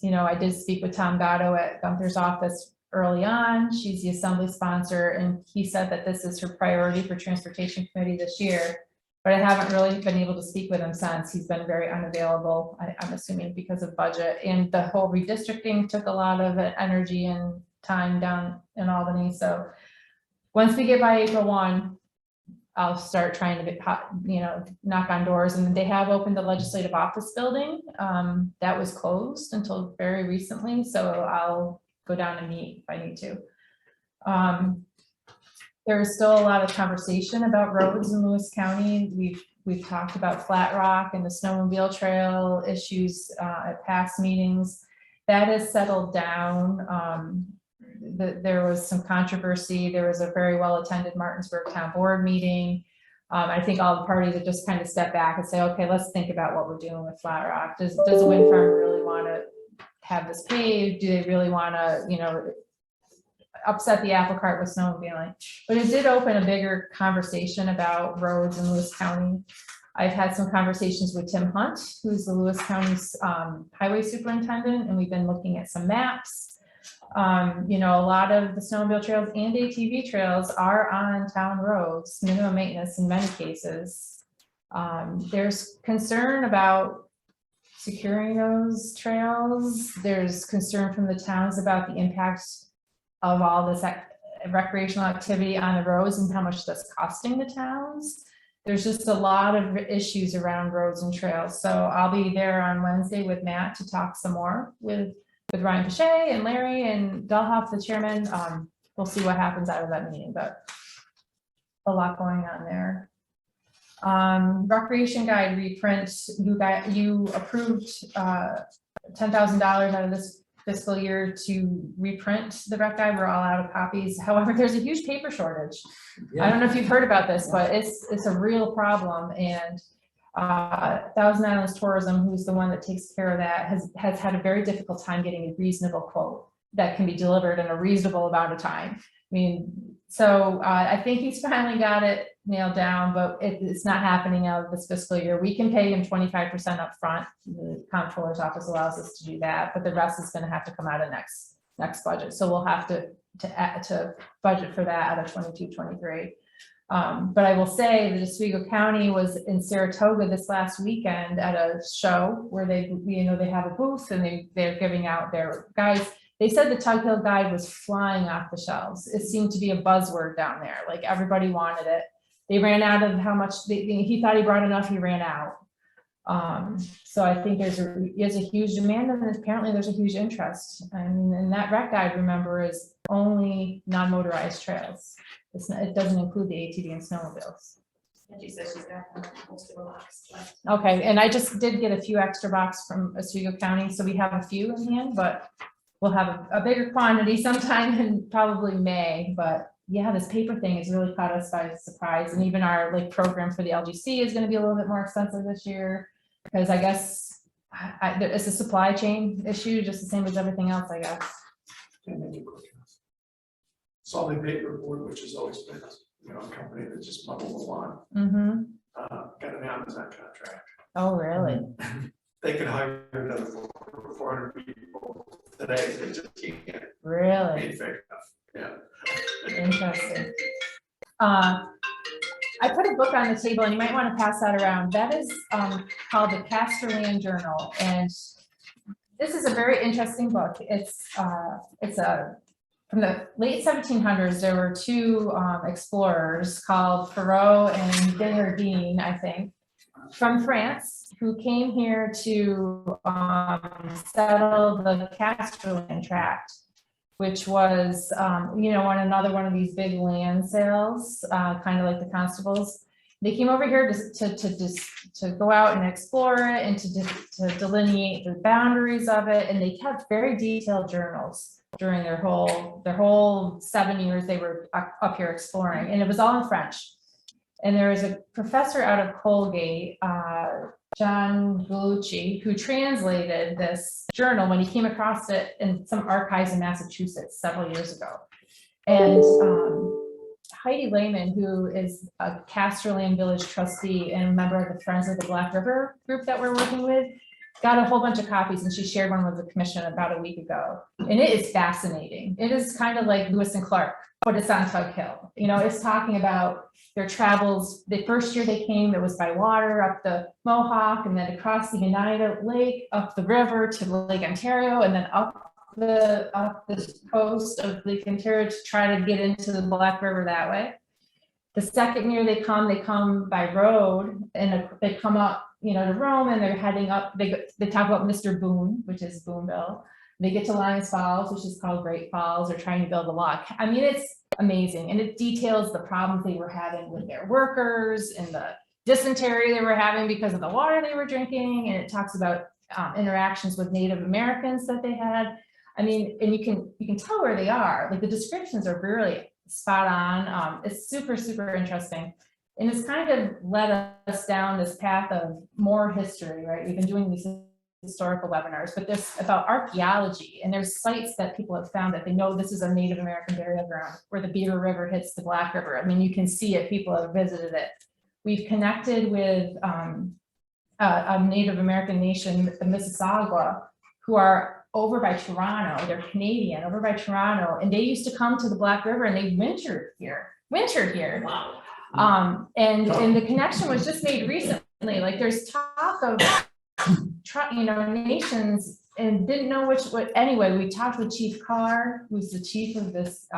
You know, I did speak with Tom Gatto at Gunther's office early on. She's the assembly sponsor, and he said that this is her priority for transportation committee this year. But I haven't really been able to speak with him since. He's been very unavailable, I'm assuming because of budget. And the whole redistricting took a lot of energy and time down in Albany. So once we get by April 1, I'll start trying to get, you know, knock on doors. And they have opened the legislative office building. That was closed until very recently. So I'll go down and meet if I need to. There's still a lot of conversation about roads in Lewis County. We've talked about Flat Rock and the snowmobile trail issues at past meetings. That has settled down. There was some controversy. There was a very well-attended Martinsburg Town Board meeting. I think all the parties have just kind of step back and say, okay, let's think about what we're doing with Flat Rock. Does a wind farm really want to have this paved? Do they really want to, you know, upset the apple cart with snowmobiling? But it did open a bigger conversation about roads in Lewis County. I've had some conversations with Tim Hunt, who's the Lewis County's highway superintendent, and we've been looking at some maps. You know, a lot of the snowmobile trails and ATV trails are on town roads, minimum maintenance in many cases. There's concern about securing those trails. There's concern from the towns about the impacts of all this recreational activity on the roads and how much that's costing the towns. There's just a lot of issues around roads and trails. So I'll be there on Wednesday with Matt to talk some more with Ryan Pache and Larry and Dalhoff, the chairman. We'll see what happens out of that meeting, but a lot going on there. Recreation guide reprint, you approved $10,000 out of this fiscal year to reprint the rec guide. We're all out of copies. However, there's a huge paper shortage. I don't know if you've heard about this, but it's a real problem. And Thousand Islands Tourism, who's the one that takes care of that, has had a very difficult time getting a reasonable quote that can be delivered in a reasonable amount of time. I mean, so I think he's finally got it nailed down, but it's not happening out of this fiscal year. We can pay him 25% up front. The comptroller's office allows us to do that, but the rest is going to have to come out of next budget. So we'll have to budget for that out of 22-23. But I will say that Oswego County was in Saratoga this last weekend at a show where they have a booth and they're giving out their guides. They said the Tug Hill guide was flying off the shelves. It seemed to be a buzzword down there. Like everybody wanted it. They ran out of how much he thought he brought enough. He ran out. So I think there's a huge demand, and apparently there's a huge interest. And that rec guide, remember, is only non-motorized trails. It doesn't include the ATV and snowmobiles. And she says she's got most of the box. Okay, and I just did get a few extra boxes from Oswego County, so we have a few in hand, but we'll have a bigger quantity sometime in probably May. But yeah, this paper thing has really caught us by surprise, and even our program for the LGC is going to be a little bit more expensive this year because I guess it's a supply chain issue, just the same as everything else, I guess. Solid Paper Board, which has always been, a company that just bubbles along. Mm-hmm. Got an Amazon contract. Oh, really? They could hire another 400 people today. They just can't. Really? Ain't fair enough. Yeah. Interesting. I put a book on the table, and you might want to pass that around. That is called the Casterly Journal, and this is a very interesting book. It's from the late 1700s. There were two explorers called Perrault and Bernardin, I think, from France, who came here to settle the Casterly Tract. which was, another one of these big land sales, kind of like the constables. They came over here to go out and explore it and to delineate the boundaries of it. And they kept very detailed journals during their whole 7 years they were up here exploring. And it was all in French. And there was a professor out of Colgate, John Gulucci, who translated this journal when he came across it in some archives in Massachusetts several years ago. And Heidi Lehman, who is a Casterly Village trustee and a member of the Friends of the Black River group that we're working with, got a whole bunch of copies, and she shared one with the commission about a week ago. And it is fascinating. It is kind of like Lewis and Clark, but it's on Tug Hill. It's talking about their travels. The first year they came, it was by water up the Mohawk, and then across the Oneida Lake, up the river to Lake Ontario, and then up the coast of Lake Ontario to try to get into the Black River that way. The second year they come by road, and they come up, to Rome, and they're heading up. They talk about Mr. Boone, which is Boonville. They get to Lions Falls, which is called Great Falls. They're trying to build a lock. I mean, it's amazing, and it details the problems they were having with their workers and the dysentery they were having because of the water they were drinking, and it talks about interactions with Native Americans that they had. I mean, and you can tell where they are. Like, the descriptions are really spot on. It's super, super interesting. And it's kind of led us down this path of more history, right? We've been doing these historical webinars, but there's about archaeology, and there's sites that people have found that they know this is a Native American burial ground where the Beaver River hits the Black River. I mean, you can see it, people have visited it. We've connected with a Native American nation, the Mississauga, who are over by Toronto. They're Canadian, over by Toronto, and they used to come to the Black River, and they wintered here. Wow. And the connection was just made recently. Like, there's talk of nations, and didn't know anyway. We talked with Chief Carr, who's the chief of this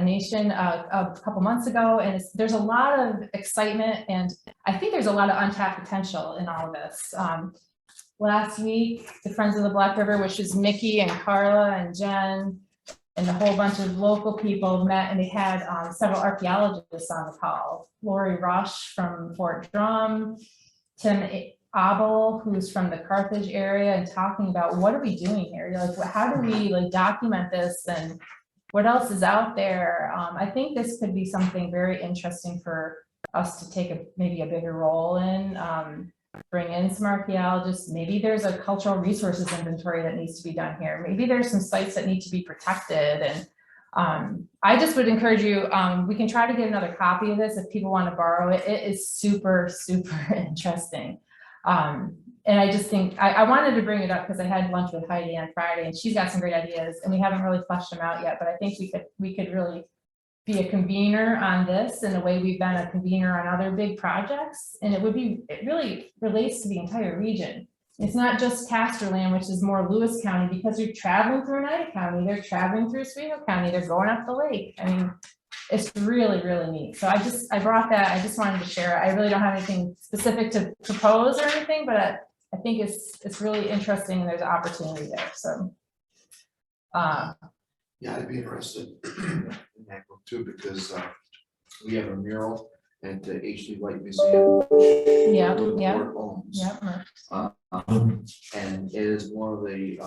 nation, a couple months ago, and there's a lot of excitement, and I think there's a lot of untapped potential in all of this. Last week, the Friends of the Black River, which is Mickey and Carla and Jen and a whole bunch of local people, met, and they had several archaeologists on the call. Lori Rush from Fort Drum, Tim Abel, who's from the Carthage area, and talking about what are we doing here? Like, how do we document this, and what else is out there? I think this could be something very interesting for us to take maybe a bigger role in. Bring in some archaeologists. Maybe there's a cultural resources inventory that needs to be done here. Maybe there's some sites that need to be protected. And I just would encourage you, we can try to get another copy of this if people want to borrow it. It is super, super interesting. And I just think I wanted to bring it up because I had lunch with Heidi on Friday, and she's got some great ideas, and we haven't really fleshed them out yet, but I think we could really be a convener on this in the way we've been a convener on other big projects. And it really relates to the entire region. It's not just Casterland, which is more Lewis County, because you're traveling through Oneida County, they're traveling through Oswego County, they're going up the lake. I mean, it's really, really neat. So I brought that, I just wanted to share it. I really don't have anything specific to propose or anything, but I think it's really interesting, and there's an opportunity there. So Yeah, I'd be interested in that book too, because we have a mural at the H.D. White Museum, which yeah. Board owns. Yeah. And it is one of the,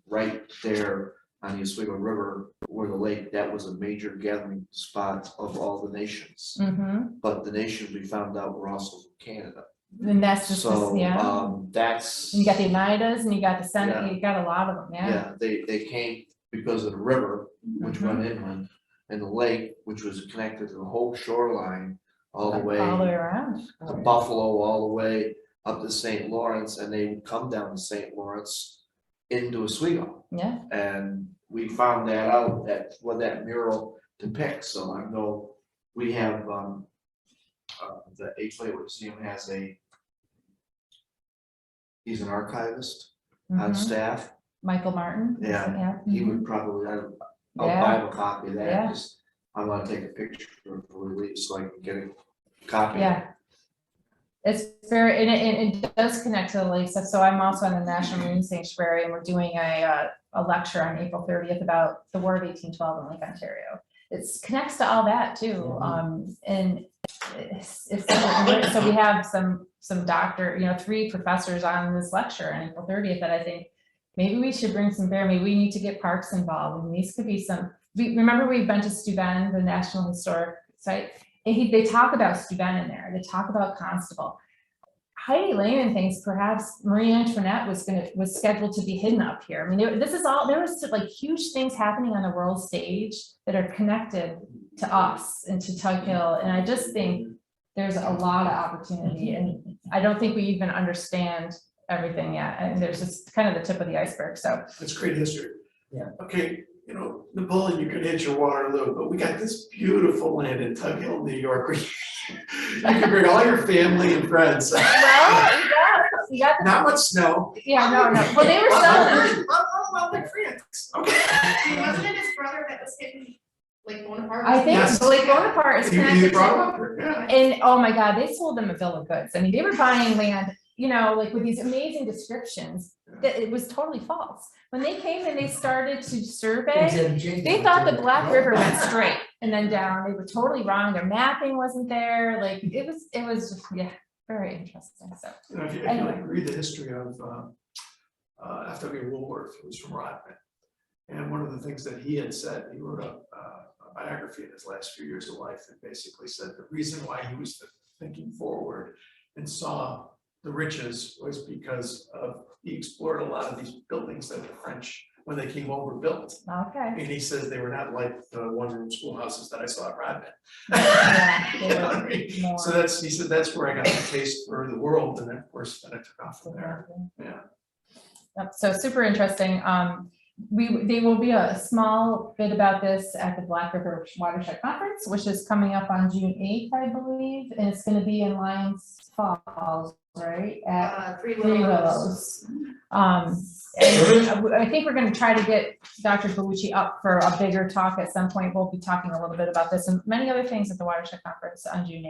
right there on the Oswego River, where the lake, that was a major gathering spot of all the nations. Mm-hmm. But the nations we found out were also from Canada. And that's just, So, that's. And you got the Oneidas, and you got the Senate, Yeah. you got a lot of them, Yeah, they came because of the river, which Mm-hmm. went inland, and the lake, which was connected to the whole shoreline, all the way all the way around. to Buffalo, all the way up to St. Lawrence, and they would come down to St. Lawrence into Oswego. Yeah. And we found that out, that what that mural depicts. So I know we have the H.D. Museum has he's an archivist on Mhm. staff. Michael Martin. Yeah, he Mhm. would probably, I'll Yeah. buy him a copy of that, Yeah. just, I wanna take a picture before we leave, so I can get a copy. Yeah. It's very, and it does connect to the lake stuff. So I'm also on the National Marine Sanctuary, and we're doing a a lecture on April 30th about the War of 1812 in Lake Ontario. It connects to all that too. And so we have some doctor, 3 professors on this lecture on April 30th that I think maybe we should bring some bear. Maybe we need to get parks involved. And these could be remember we've been to Steuben, the National Historic Site, and they talk about Steuben in there. They talk about Constable. Heidi Lehman thinks perhaps Marie Antoinette was scheduled to be hidden up here. I mean, there was like huge things happening on the world stage that are connected to us and to Tug Hill. And I just think there's a lot of opportunity, and I don't think we even understand everything yet. And there's just kind of the tip of the iceberg. So It's great history. Yeah. Okay, Napoleon, you could hit your Waterloo, but we got this beautiful land in Tug Hill, New York, where you can bring all your family and friends. well, you got the, Not much snow. yeah, no. Well, they were selling. Well, like France. Okay. Wasn't it his brother that was hitting Lake Bonaparte? I think Yes. Lake Bonaparte is You connected brought to, up, yeah. and oh my God, they sold them a bill of goods. I mean, they were buying land, like with these amazing descriptions that it was totally false. When they came and they started to survey, they thought the Black River went straight and then down. They were totally wrong. Their mapping wasn't there. Like it was just, very interesting. So If you anyway. read the history of F.W. Woolworth, who was from Rodman, and one of the things that he had said, he wrote a biography in his last few years of life that basically said the reason why he was thinking forward and saw the riches was because he explored a lot of these buildings that the French, when they came over, built. okay. And he says they were not like the one-room schoolhouses that I saw at Rodman. Yeah, they You know were what I mean? more- So he said that's where I got the taste for the world, and then of course then it took off from there. Yeah. Yep, so super interesting. There will be a small bit about this at the Black River Watershed Conference, which is coming up on June 8th, I believe, and it's going to be in Lions Falls, right? At Three Three Willows. Willows. And I think we're going to try to get Dr. Bellucci up for a bigger talk at some point. We'll be talking a little bit about this and many other things at the Watershed Conference on June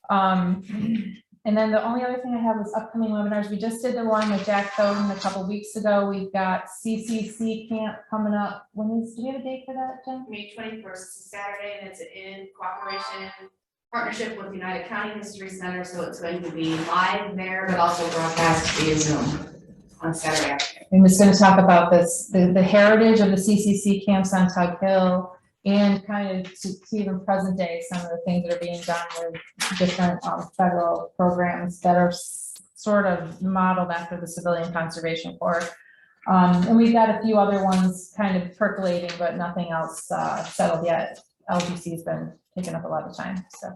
8th. And then the only other thing I have was upcoming webinars. We just did the one with Jack Thoden a couple weeks ago. We've got CCC camp coming up. Do we have a date for that, Jen? May 21st, it's a Saturday, and it's in partnership with United County History Center, so it's going to be live there, but also broadcast via Zoom on Saturday afternoon. And we're going to talk about this, the heritage of the CCC camps on Tug Hill, and kind of to even present day, some of the things that are being done with different federal programs that are sort of modeled after the Civilian Conservation Corps. And we've got a few other ones kind of percolating, but nothing else settled yet. LGC has been taking up a lot of time. So,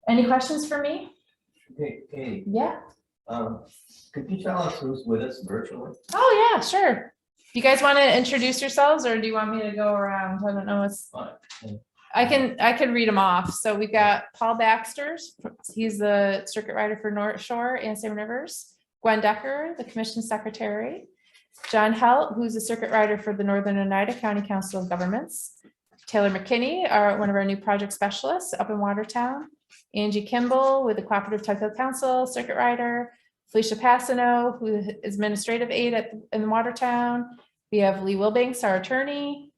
any questions for me? Okay, Yeah. could you tell us who's with us virtually? Oh yeah, sure. You guys want to introduce yourselves, or do you want me to go around? I don't know what's. Fine. I can read them off. So we've got Paul Baxter. He's the circuit rider for North Shore and Salmon Rivers. Gwen Decker, the commission secretary. John Helt, who's the circuit rider for the Northern Oneida County Council of Governments. Taylor McKinney, one of our new project specialists up in Watertown. Angie Kimball with the Cooperative Tug Hill Council, circuit rider. Felicia Passano, who is administrative aide in Watertown. We have Lee Wilbanks, our attorney.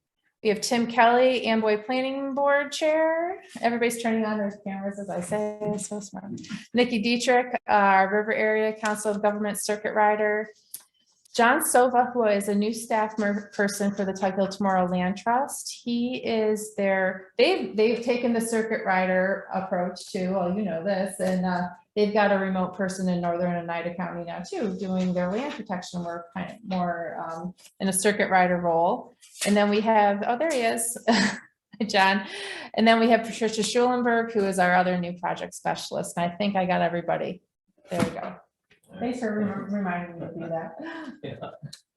We have Tim Kelly, Amboy Planning Board Chair. Everybody's turning on their cameras as I say, it's so smart. Nikki Dietrich, our River Area Council of Government circuit rider. John Sova, who is a new staff person for the Tug Hill Tomorrow Land Trust. He is they've taken the circuit rider approach too. Well, you know this, and they've got a remote person in Northern Oneida County now too, doing their land protection work kind of more in a circuit rider role. And then we have, oh, there he is, John. And then we have Patricia Schulenberg, who is our other new project specialist. And I think I got everybody. There we go. Thanks for reminding me to do that.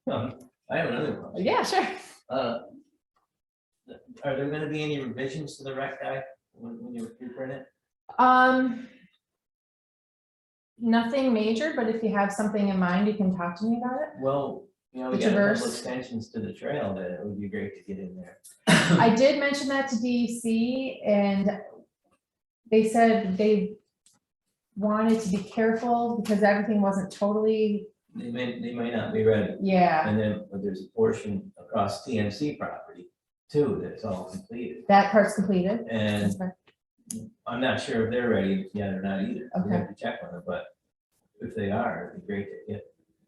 Yeah. I have another one. Yeah, sure. Are there gonna be any revisions to the rec guide when you reprint it? Nothing major, but if you have something in mind, you can talk to me about it. Well, we The got a couple traverse. extensions to the trail that it would be great to get in there. I did mention that to DEC, and they said they wanted to be careful because everything wasn't totally they may not be ready. Yeah, And then, but there's a portion across TNC property too, that's all completed. that part's completed. And That's right. I'm not sure if they're ready yet or not either. We Okay. have to check on it, but if they are, it'd be great to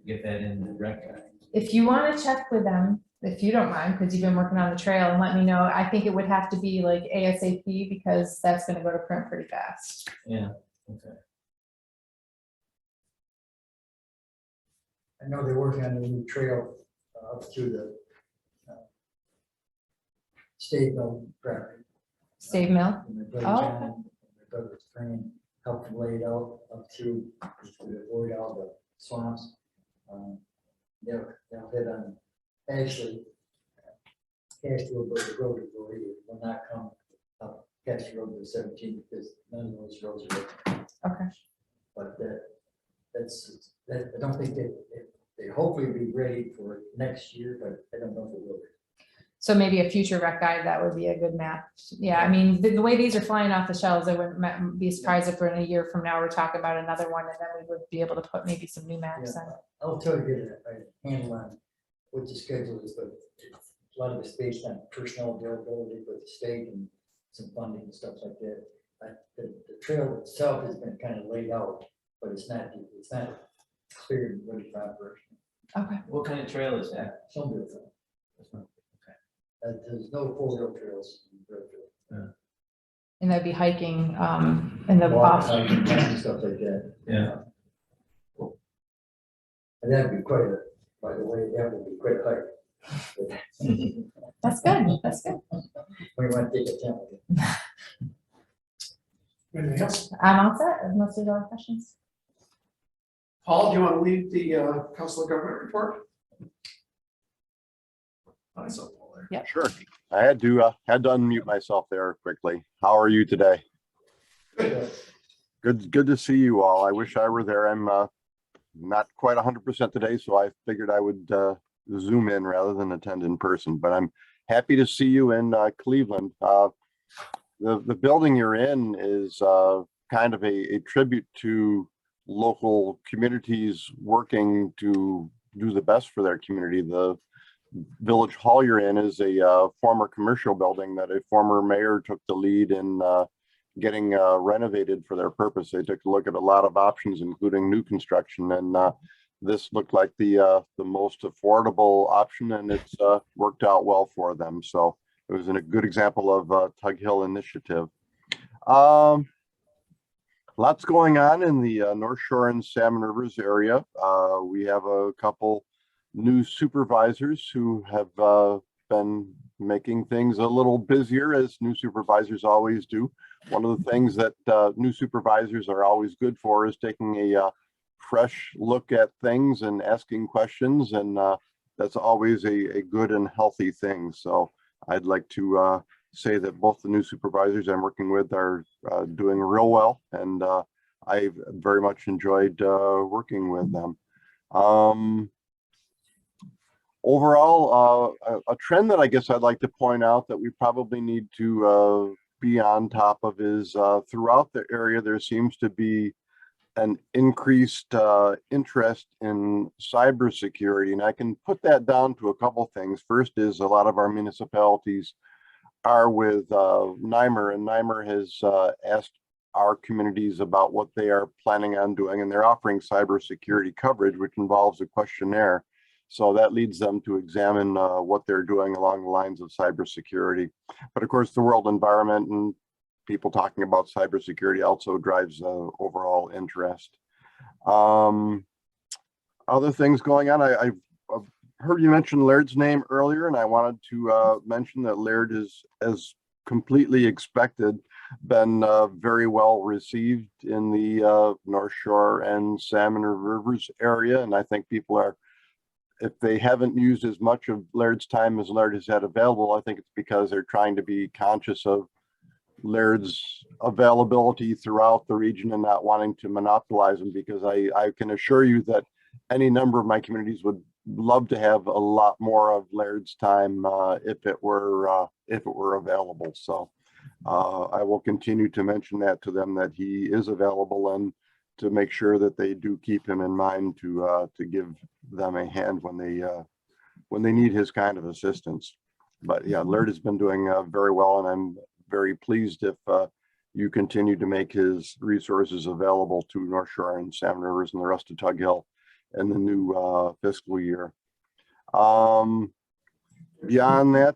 get that in the record. If you want to check with them, if you don't mind, because you've been working on the trail, and let me know. I think it would have to be like ASAP because that's gonna go to print pretty fast. Yeah, okay. I know they're working on a new trail up through the state mill property. Save mill. And my brother Oh, John and my brother's friend helped them lay it out up through to avoid all the swamps. They'll hit on actually Casterly Road will not come up Casterly Road to 17 because none of those roads are open. okay. But I don't think they hopefully be ready for next year, but I don't know if it will be. So maybe a future rec guide, that would be a good map. Yeah, I mean, the way these are flying off the shelves, I wouldn't be surprised if we're in a year from now, we're talking about another one, and then we would be able to put maybe some new maps Yeah, on. I'll try to get a handle on what the schedule is, but a lot of it's based on personnel availability with the state and some funding and stuff like that. The trail itself has been kind of laid out, but it's not clear and ready for operation. Okay. What kind of trail is that? Some of it. There's no four-wheel trails. And that'd be hiking, in the Walk, off. hiking, and stuff like that. Yeah. And that'd be quite a, by the way, that would be quite a hike. That's good, that's good. We want to take a tent. Anything else? I'm all set, unless there's other questions. Paul, do you want to lead the council of government report? I saw Paul there. Yep. Sure. I had to unmute myself there quickly. How are you today? Good to see you all. I wish I were there. I'm not quite 100% today, so I figured I would zoom in rather than attend in person, but I'm happy to see you in Cleveland. The building you're in is kind of a tribute to local communities working to do the best for their community. The village hall you're in is a former commercial building that a former mayor took the lead in getting renovated for their purpose. They took a look at a lot of options, including new construction, and this looked like the most affordable option, and it's worked out well for them. So it was a good example of Tug Hill initiative. Lots going on in the North Shore and Salmon Rivers area. We have a couple new supervisors who have been making things a little busier, as new supervisors always do. One of the things that new supervisors are always good for is taking a fresh look at things and asking questions, and that's always a good and healthy thing. So I'd like to say that both the new supervisors I'm working with are doing real well, and I've very much enjoyed working with them. Overall, a trend that I guess I'd like to point out that we probably need to be on top of is throughout the area, there seems to be an increased interest in cybersecurity. And I can put that down to a couple things. First is a lot of our municipalities are with NYMER, and NYMER has asked our communities about what they are planning on doing, and they're offering cybersecurity coverage, which involves a questionnaire. So that leads them to examine what they're doing along the lines of cybersecurity. But of course, the world environment and people talking about cybersecurity also drives overall interest. Other things going on, I've heard you mention Laird's name earlier, and I wanted to mention that Laird is, as completely expected, been very well received in the North Shore and Salmon Rivers area. And I think people are, if they haven't used as much of Laird's time as Laird has had available, I think it's because they're trying to be conscious of Laird's availability throughout the region and not wanting to monopolize them, because I can assure you that any number of my communities would love to have a lot more of Laird's time if it were available. So I will continue to mention that to them, that he is available and to make sure that they do keep him in mind to give them a hand when they need his kind of assistance. But yeah, Laird has been doing very well, and I'm very pleased if you continue to make his resources available to North Shore and Salmon Rivers and the rest of Tug Hill in the new fiscal year. Beyond that,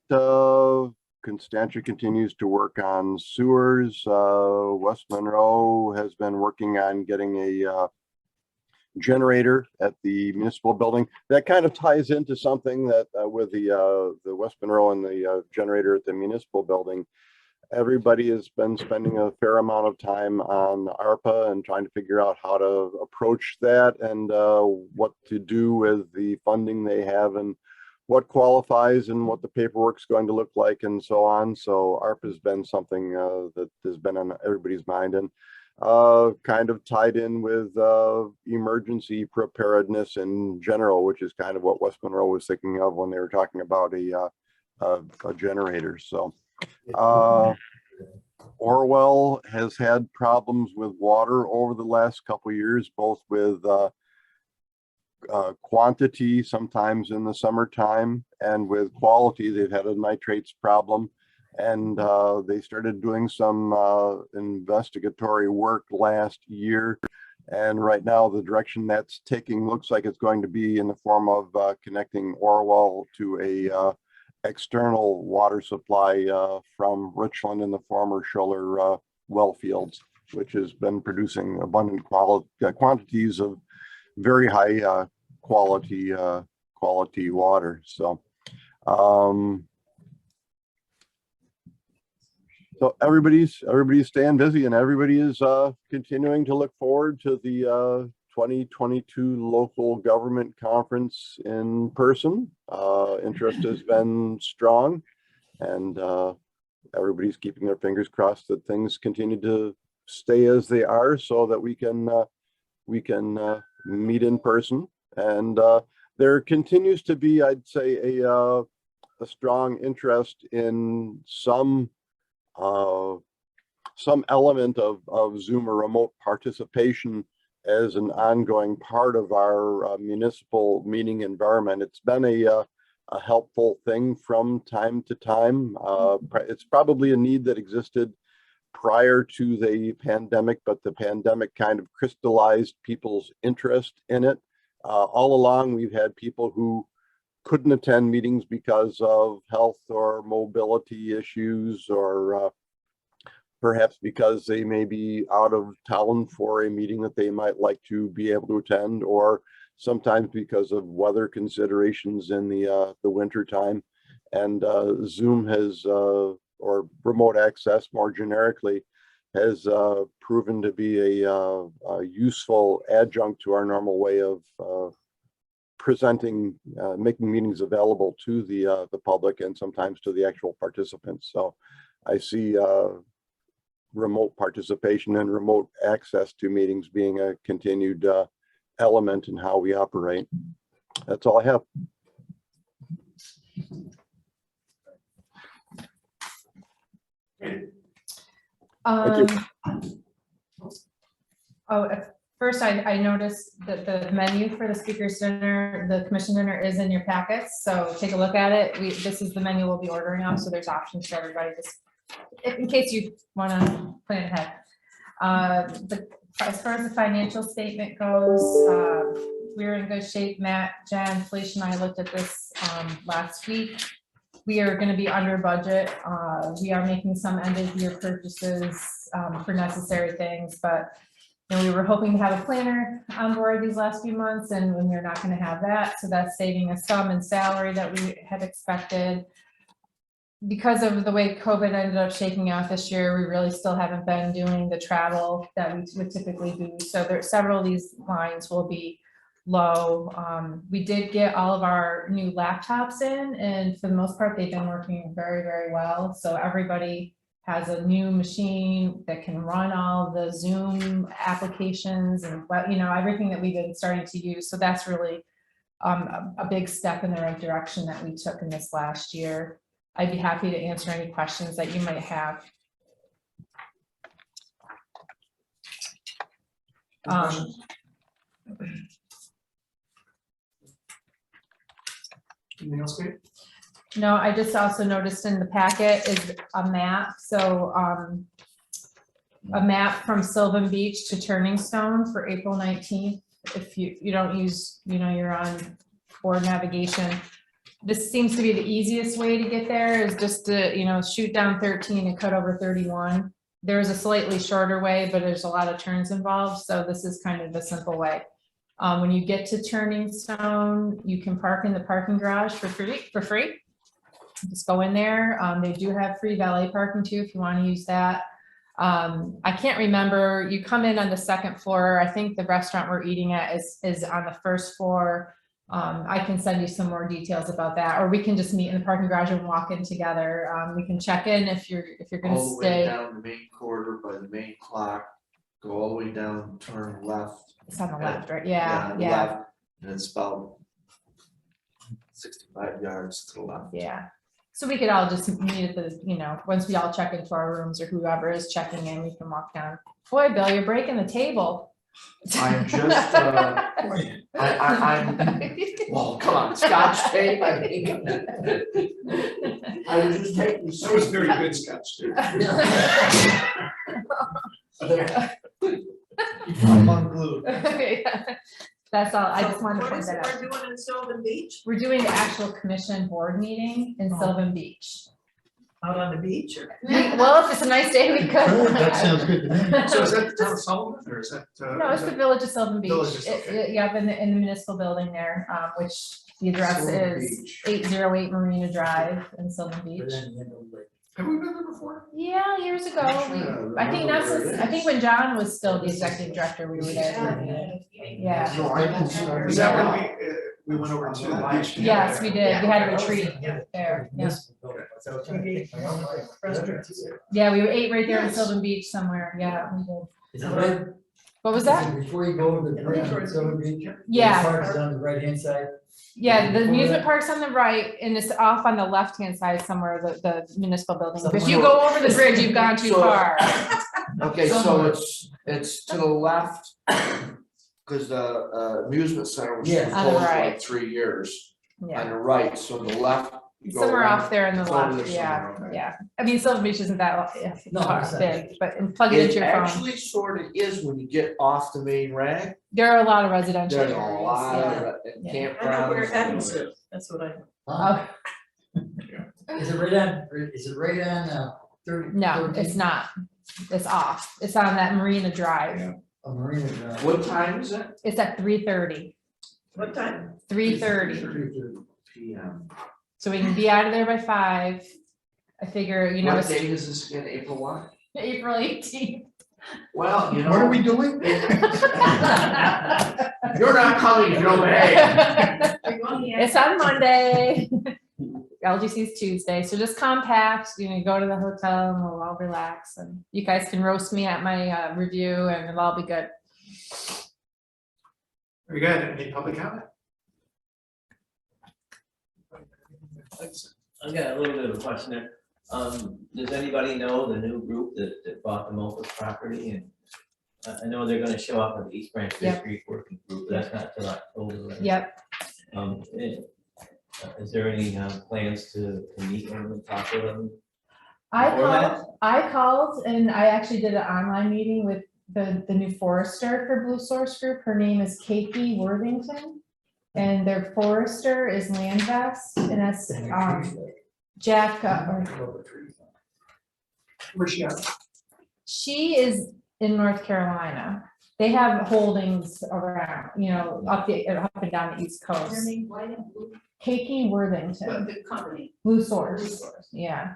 Constantia continues to work on sewers. West Monroe has been working on getting a generator at the municipal building. That kind of ties into something that with the West Monroe and the generator at the municipal building. Everybody has been spending a fair amount of time on ARPA and trying to figure out how to approach that and what to do with the funding they have and what qualifies and what the paperwork's going to look like and so on. So ARPA has been something that has been on everybody's mind, and kind of tied in with emergency preparedness in general, which is kind of what West Monroe was thinking of when they were talking about a generator. So Orwell has had problems with water over the last couple of years, both with quantity sometimes in the summertime and with quality. They've had a nitrates problem, and they started doing some investigatory work last year, and right now the direction that's taking looks like it's going to be in the form of connecting Orwell to a external water supply from Richland in the former Schuller well fields, which has been producing abundant quantities of very high quality water. So so everybody's staying busy, and everybody is continuing to look forward to the 2022 local government conference in person. Interest has been strong, and everybody's keeping their fingers crossed that things continue to stay as they are, so that we can meet in person. And there continues to be, I'd say, a strong interest in some element of Zoom or remote participation as an ongoing part of our municipal meeting environment. It's been a helpful thing from time to time. It's probably a need that existed prior to the pandemic, but the pandemic kind of crystallized people's interest in it. All along, we've had people who couldn't attend meetings because of health or mobility issues, or perhaps because they may be out of town for a meeting that they might like to be able to attend, or sometimes because of weather considerations in the winter time. And Zoom has, or remote access more generically, has proven to be a useful adjunct to our normal way of presenting, making meetings available to the public and sometimes to the actual participants. So I see remote participation and remote access to meetings being a continued element in how we operate. That's all I have. Thank you. At first, I noticed that the menu for the speakers dinner, the commission dinner, is in your packets, so take a look at it. This is the menu we'll be ordering off, so there's options for everybody, just in case you want to plan ahead. As far as the financial statement goes, we're in good shape. Matt, Jen, Felicia, and I looked at this last week. We are going to be under budget. We are making some end of year purchases for necessary things, but we were hoping to have a planner on board these last few months, and we're not going to have that. So that's saving us some in salary that we had expected. Because of the way COVID ended up shaking out this year, we really still haven't been doing the travel that we would typically do. So there, several of these lines will be low. We did get all of our new laptops in, and for the most part, they've been working very, very well. So everybody has a new machine that can run all the Zoom applications and everything that we've been starting to use. So that's really a big step in the right direction that we took in this last year. I'd be happy to answer any questions that you might have. Anything else, Kate? No, I just also noticed in the packet is a map, so, a map from Sylvan Beach to Turning Stone for April 19th. If you don't use, you're on board navigation. This seems to be the easiest way to get there is just to, shoot down 13 and cut over 31. There's a slightly shorter way, but there's a lot of turns involved, so this is kind of the simple way. When you get to Turning Stone, you can park in the parking garage for free. Just go in there. They do have free valet parking too, if you want to use that. I can't remember, you come in on the second floor. I think the restaurant we're eating at is on the first floor. I can send you some more details about that, or we can just meet in the parking garage and walk in together. We can check in if you're gonna All the way stay. down the main corridor by the main clock, go all the way down, turn left. It's on the left, right? on Yeah, the yeah, left, and it's about 65 yards to the left. yeah. So we could all just meet at the, once we all check into our rooms or whoever is checking in, we can walk down. Boy, Bill, you're breaking the table. I'm just, I'm, well, come on, Scotch tape, I mean. I was just taking. That was very good Scotch too. I'm unglued. That's all. I So just wanted to what point is it that out. we're doing in Sylvan Beach? We're doing the actual commission board meeting in Sylvan Beach. Out on the beach or? Well, if it's a nice day, we could. That sounds good to me. So is that the town of Sullivan or is that? No, it's the Village of Sylvan Beach. Village of Sylvan. Yep, in the municipal building there, which the address Sylvan is Beach. 808 Marina Drive in Sylvan Beach. Have we been there before? Yeah, years ago. Actually, I I think remember that's, where it I think is. when John was still the executive director, we were there. Yeah. No, I can start. Is that when we went over to the beach? Yes, we did. We had a retreat there. Yeah. Yeah, we ate right there in Sylvan Beach somewhere. Yeah, we did. Is it right? What was that? Before you go over the bridge on Silver Beach? Yeah. The park is on the right hand side. Yeah, the Before amusement that- park's on the right and it's off on the left-hand side somewhere, the municipal building. If you go over the bridge, you've gone too So- far. Okay, so it's to the left, cause the amusement center was Yeah. On the closed for right. like 3 years. On Yeah, the right, so the left. you go somewhere around, off there in the it's over left, there yeah, somewhere, okay. yeah. I mean, Sylvan Beach isn't that No, it's not. big, but and plug it into It your phone. actually sort of is when you get off the main rag, There are a lot of residential there's a areas, lot yeah. of Yeah. I know where Evans campgrounds. is, that's what I. Huh? Oh, Is it right on, 30? no, 13? it's not. It's off. It's on that Marina Drive. A Marina Drive. What time is it? It's at 3:30. What time? 3:30. 3:30. PM. So we can be out of there by 5. I figure, What it's date is this again, April what? April 18th. Well, you know. What are we doing? You're not coming, no way. It's on Monday. LGC is Tuesday, so just compact, go to the hotel and we'll all relax and you guys can roast me at my review and it'll all be good. Very good. Any public comment? I've got a little bit of a question there. Does anybody know the new group that bought the Mofus property? And I know they're gonna show up at the East Branch Yep. District Working Group, but that's not till October. Right? Yep. Is there any plans to meet them and talk to them? I Before that? called and I actually did an online meeting with the new forester for Blue Source Group. Her name is Katie Worthington. And their forester is Landvest and that's Jack, Where's she at? she is in North Carolina. They have holdings around, up and down the East Coast. Her name, white and blue, Katie Worthington, the company. Blue Source, yeah.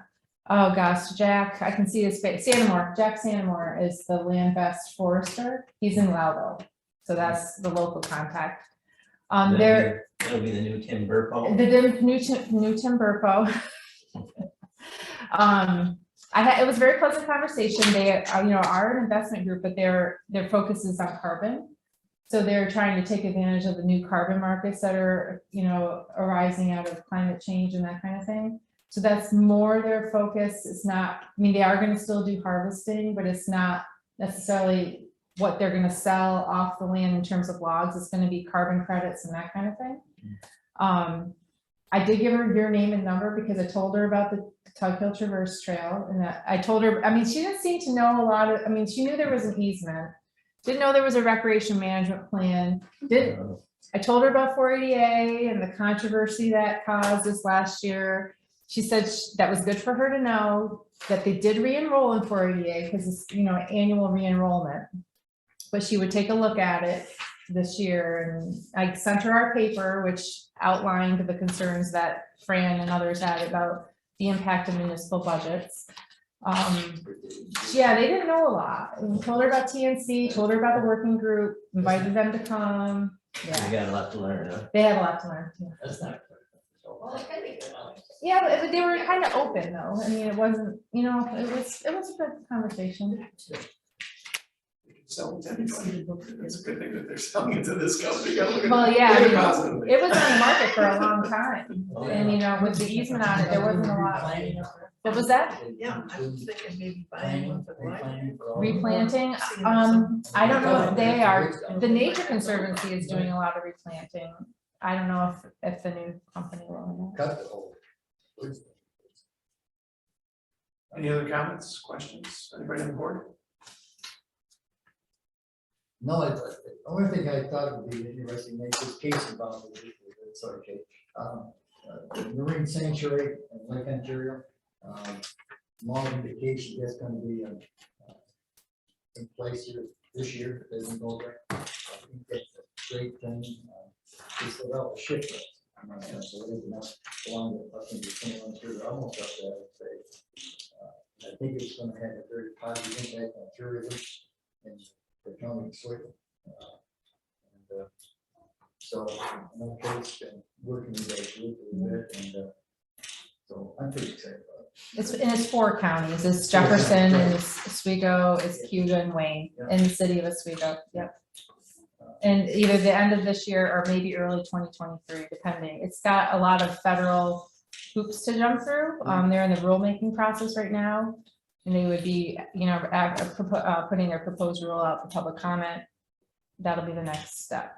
Oh gosh, Jack, I can see his face. Jack Sanamore is the Landvest forester. He's in Loudon. So that's the local contact. That'll be the new Tim Burpo. The new Tim Burpo. It was a very pleasant conversation. They, are an investment group, but their focus is on carbon. So they're trying to take advantage of the new carbon markets that are, arising out of climate change and that kind of thing. So that's more their focus. It's not, they are going to still do harvesting, but it's not necessarily what they're gonna sell off the land in terms of logs. It's gonna be carbon credits and that kind of thing. I did give her your name and number because I told her about the Tug Hill Traverse Trail, and that I told her, I mean, she didn't seem to know a lot of, I mean, she knew there was an easement. Didn't know there was a recreation management plan. I told her about 480A and the controversy that caused this last year. She said that was good for her to know, that they did re-enroll in 480A because it's, you know, annual re-enrollment. But she would take a look at it this year, and I sent her our paper, which outlined the concerns that Fran and others had about the impact of municipal budgets. Yeah, they didn't know a lot. We told her about TNC, told her about the working group, invited them to come. You Yeah, got a lot to learn, huh? they have a lot to learn. Yeah. That's not. Well, it could be good. Yeah, but they were kind of open though. I mean, it wasn't, you know, it was a good conversation. Selling to anybody. It's a good thing that they're selling it to this company. You gotta look at Well, yeah, I it mean, positively. it was on the market for a long time. And, you know, with the easement on it, there wasn't a lot. What was that? Yeah, I was thinking maybe buying one for the library. Replanting? I don't know if they are. The Nature Conservancy is doing a lot of replanting. I don't know if the new company will. Cut the whole. Any other comments, questions? Anybody on board? No, the only thing I thought would be interesting, make this case about, sorry, Kate, the marine sanctuary in Lake Ontario, long indication that's gonna be in place here this year, if it doesn't go there. I think that's a great thing. They still have a ship. So it is enough along the, I think the 21 through almost up there, I would say. I think it's gonna have a very positive impact on tourism and the county Swift. So in that case, working with that group a little bit, and so I'm pretty excited about it. It's 4 counties. It's Jefferson, it's Oswego, it's Cuba and Wayne, in the city of Oswego. Yep. And either the end of this year or maybe early 2023, depending. It's got a lot of federal hoops to jump through. They're in the rulemaking process right now. And they would be, you know, putting their proposed rule out for public comment. That'll be the next step.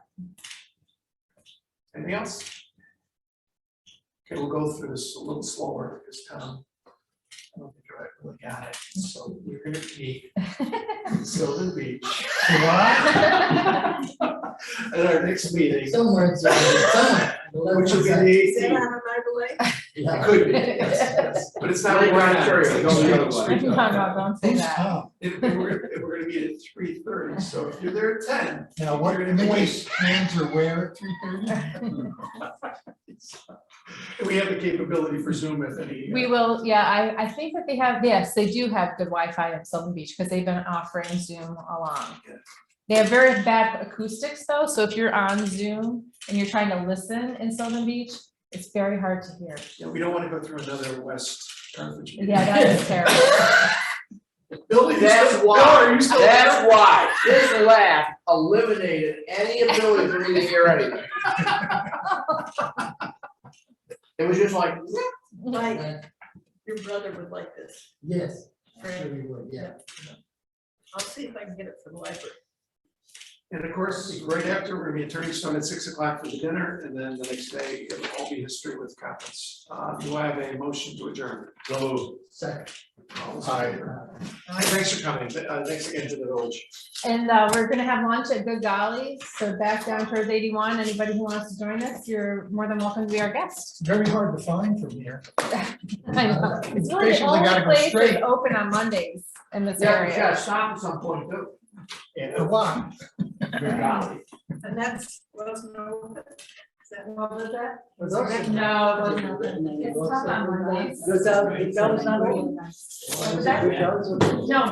Anything else? Okay, we'll go through this a little slower because Tom, I don't think I really got it. So we're gonna be in Sylvan Beach. At our next meeting, Somewhere, somewhere. which will be the Is that 18th. on a right It could be, yes, but it's not. Lake right now. Ontario, It's go the other like way. street. No, don't say that. If we're gonna meet at 3:30, so if you're there at 10. Now, what you're are gonna the wait. hands are where at 3:30? We have the capability for Zoom if any. We will, yeah, I think that they have, yes, they do have good Wi-Fi in Sylvan Beach because they've been offering Zoom along. They have very bad acoustics though, so if you're on Zoom and you're trying to listen in Sylvan Beach, it's very hard to hear. Yeah, we don't want to go through another West Carthage. meeting. Yeah, that is terrible. Bill, you That's still- why, Bill, are you still there? that's why this laugh eliminated any ability for me to hear anything. It was just like, Right, your brother would like this. Yes, I'm sure we would, yeah. I'll see if I can get it for the library. And of course, right after, we're gonna be at Turning Stone at 6 o'clock for the dinner, and then the next day, it'll all be history with conference. Do I have a motion to adjourn? Second. All those in favor? Thanks for coming, thanks again to the village. And we're gonna have lunch at Good Golly, so back down towards 81. Anybody who wants to join us, you're more than welcome to be our guest. Very hard to find from here. I know. It's really the Basically only gotta go place straight. that's open on Mondays in this yeah, area. you gotta stop at some point too. And why? And that's, wasn't over. Is that what was that? No, it wasn't open. It's tough on Mondays. Goes out, it goes out. What was that? No,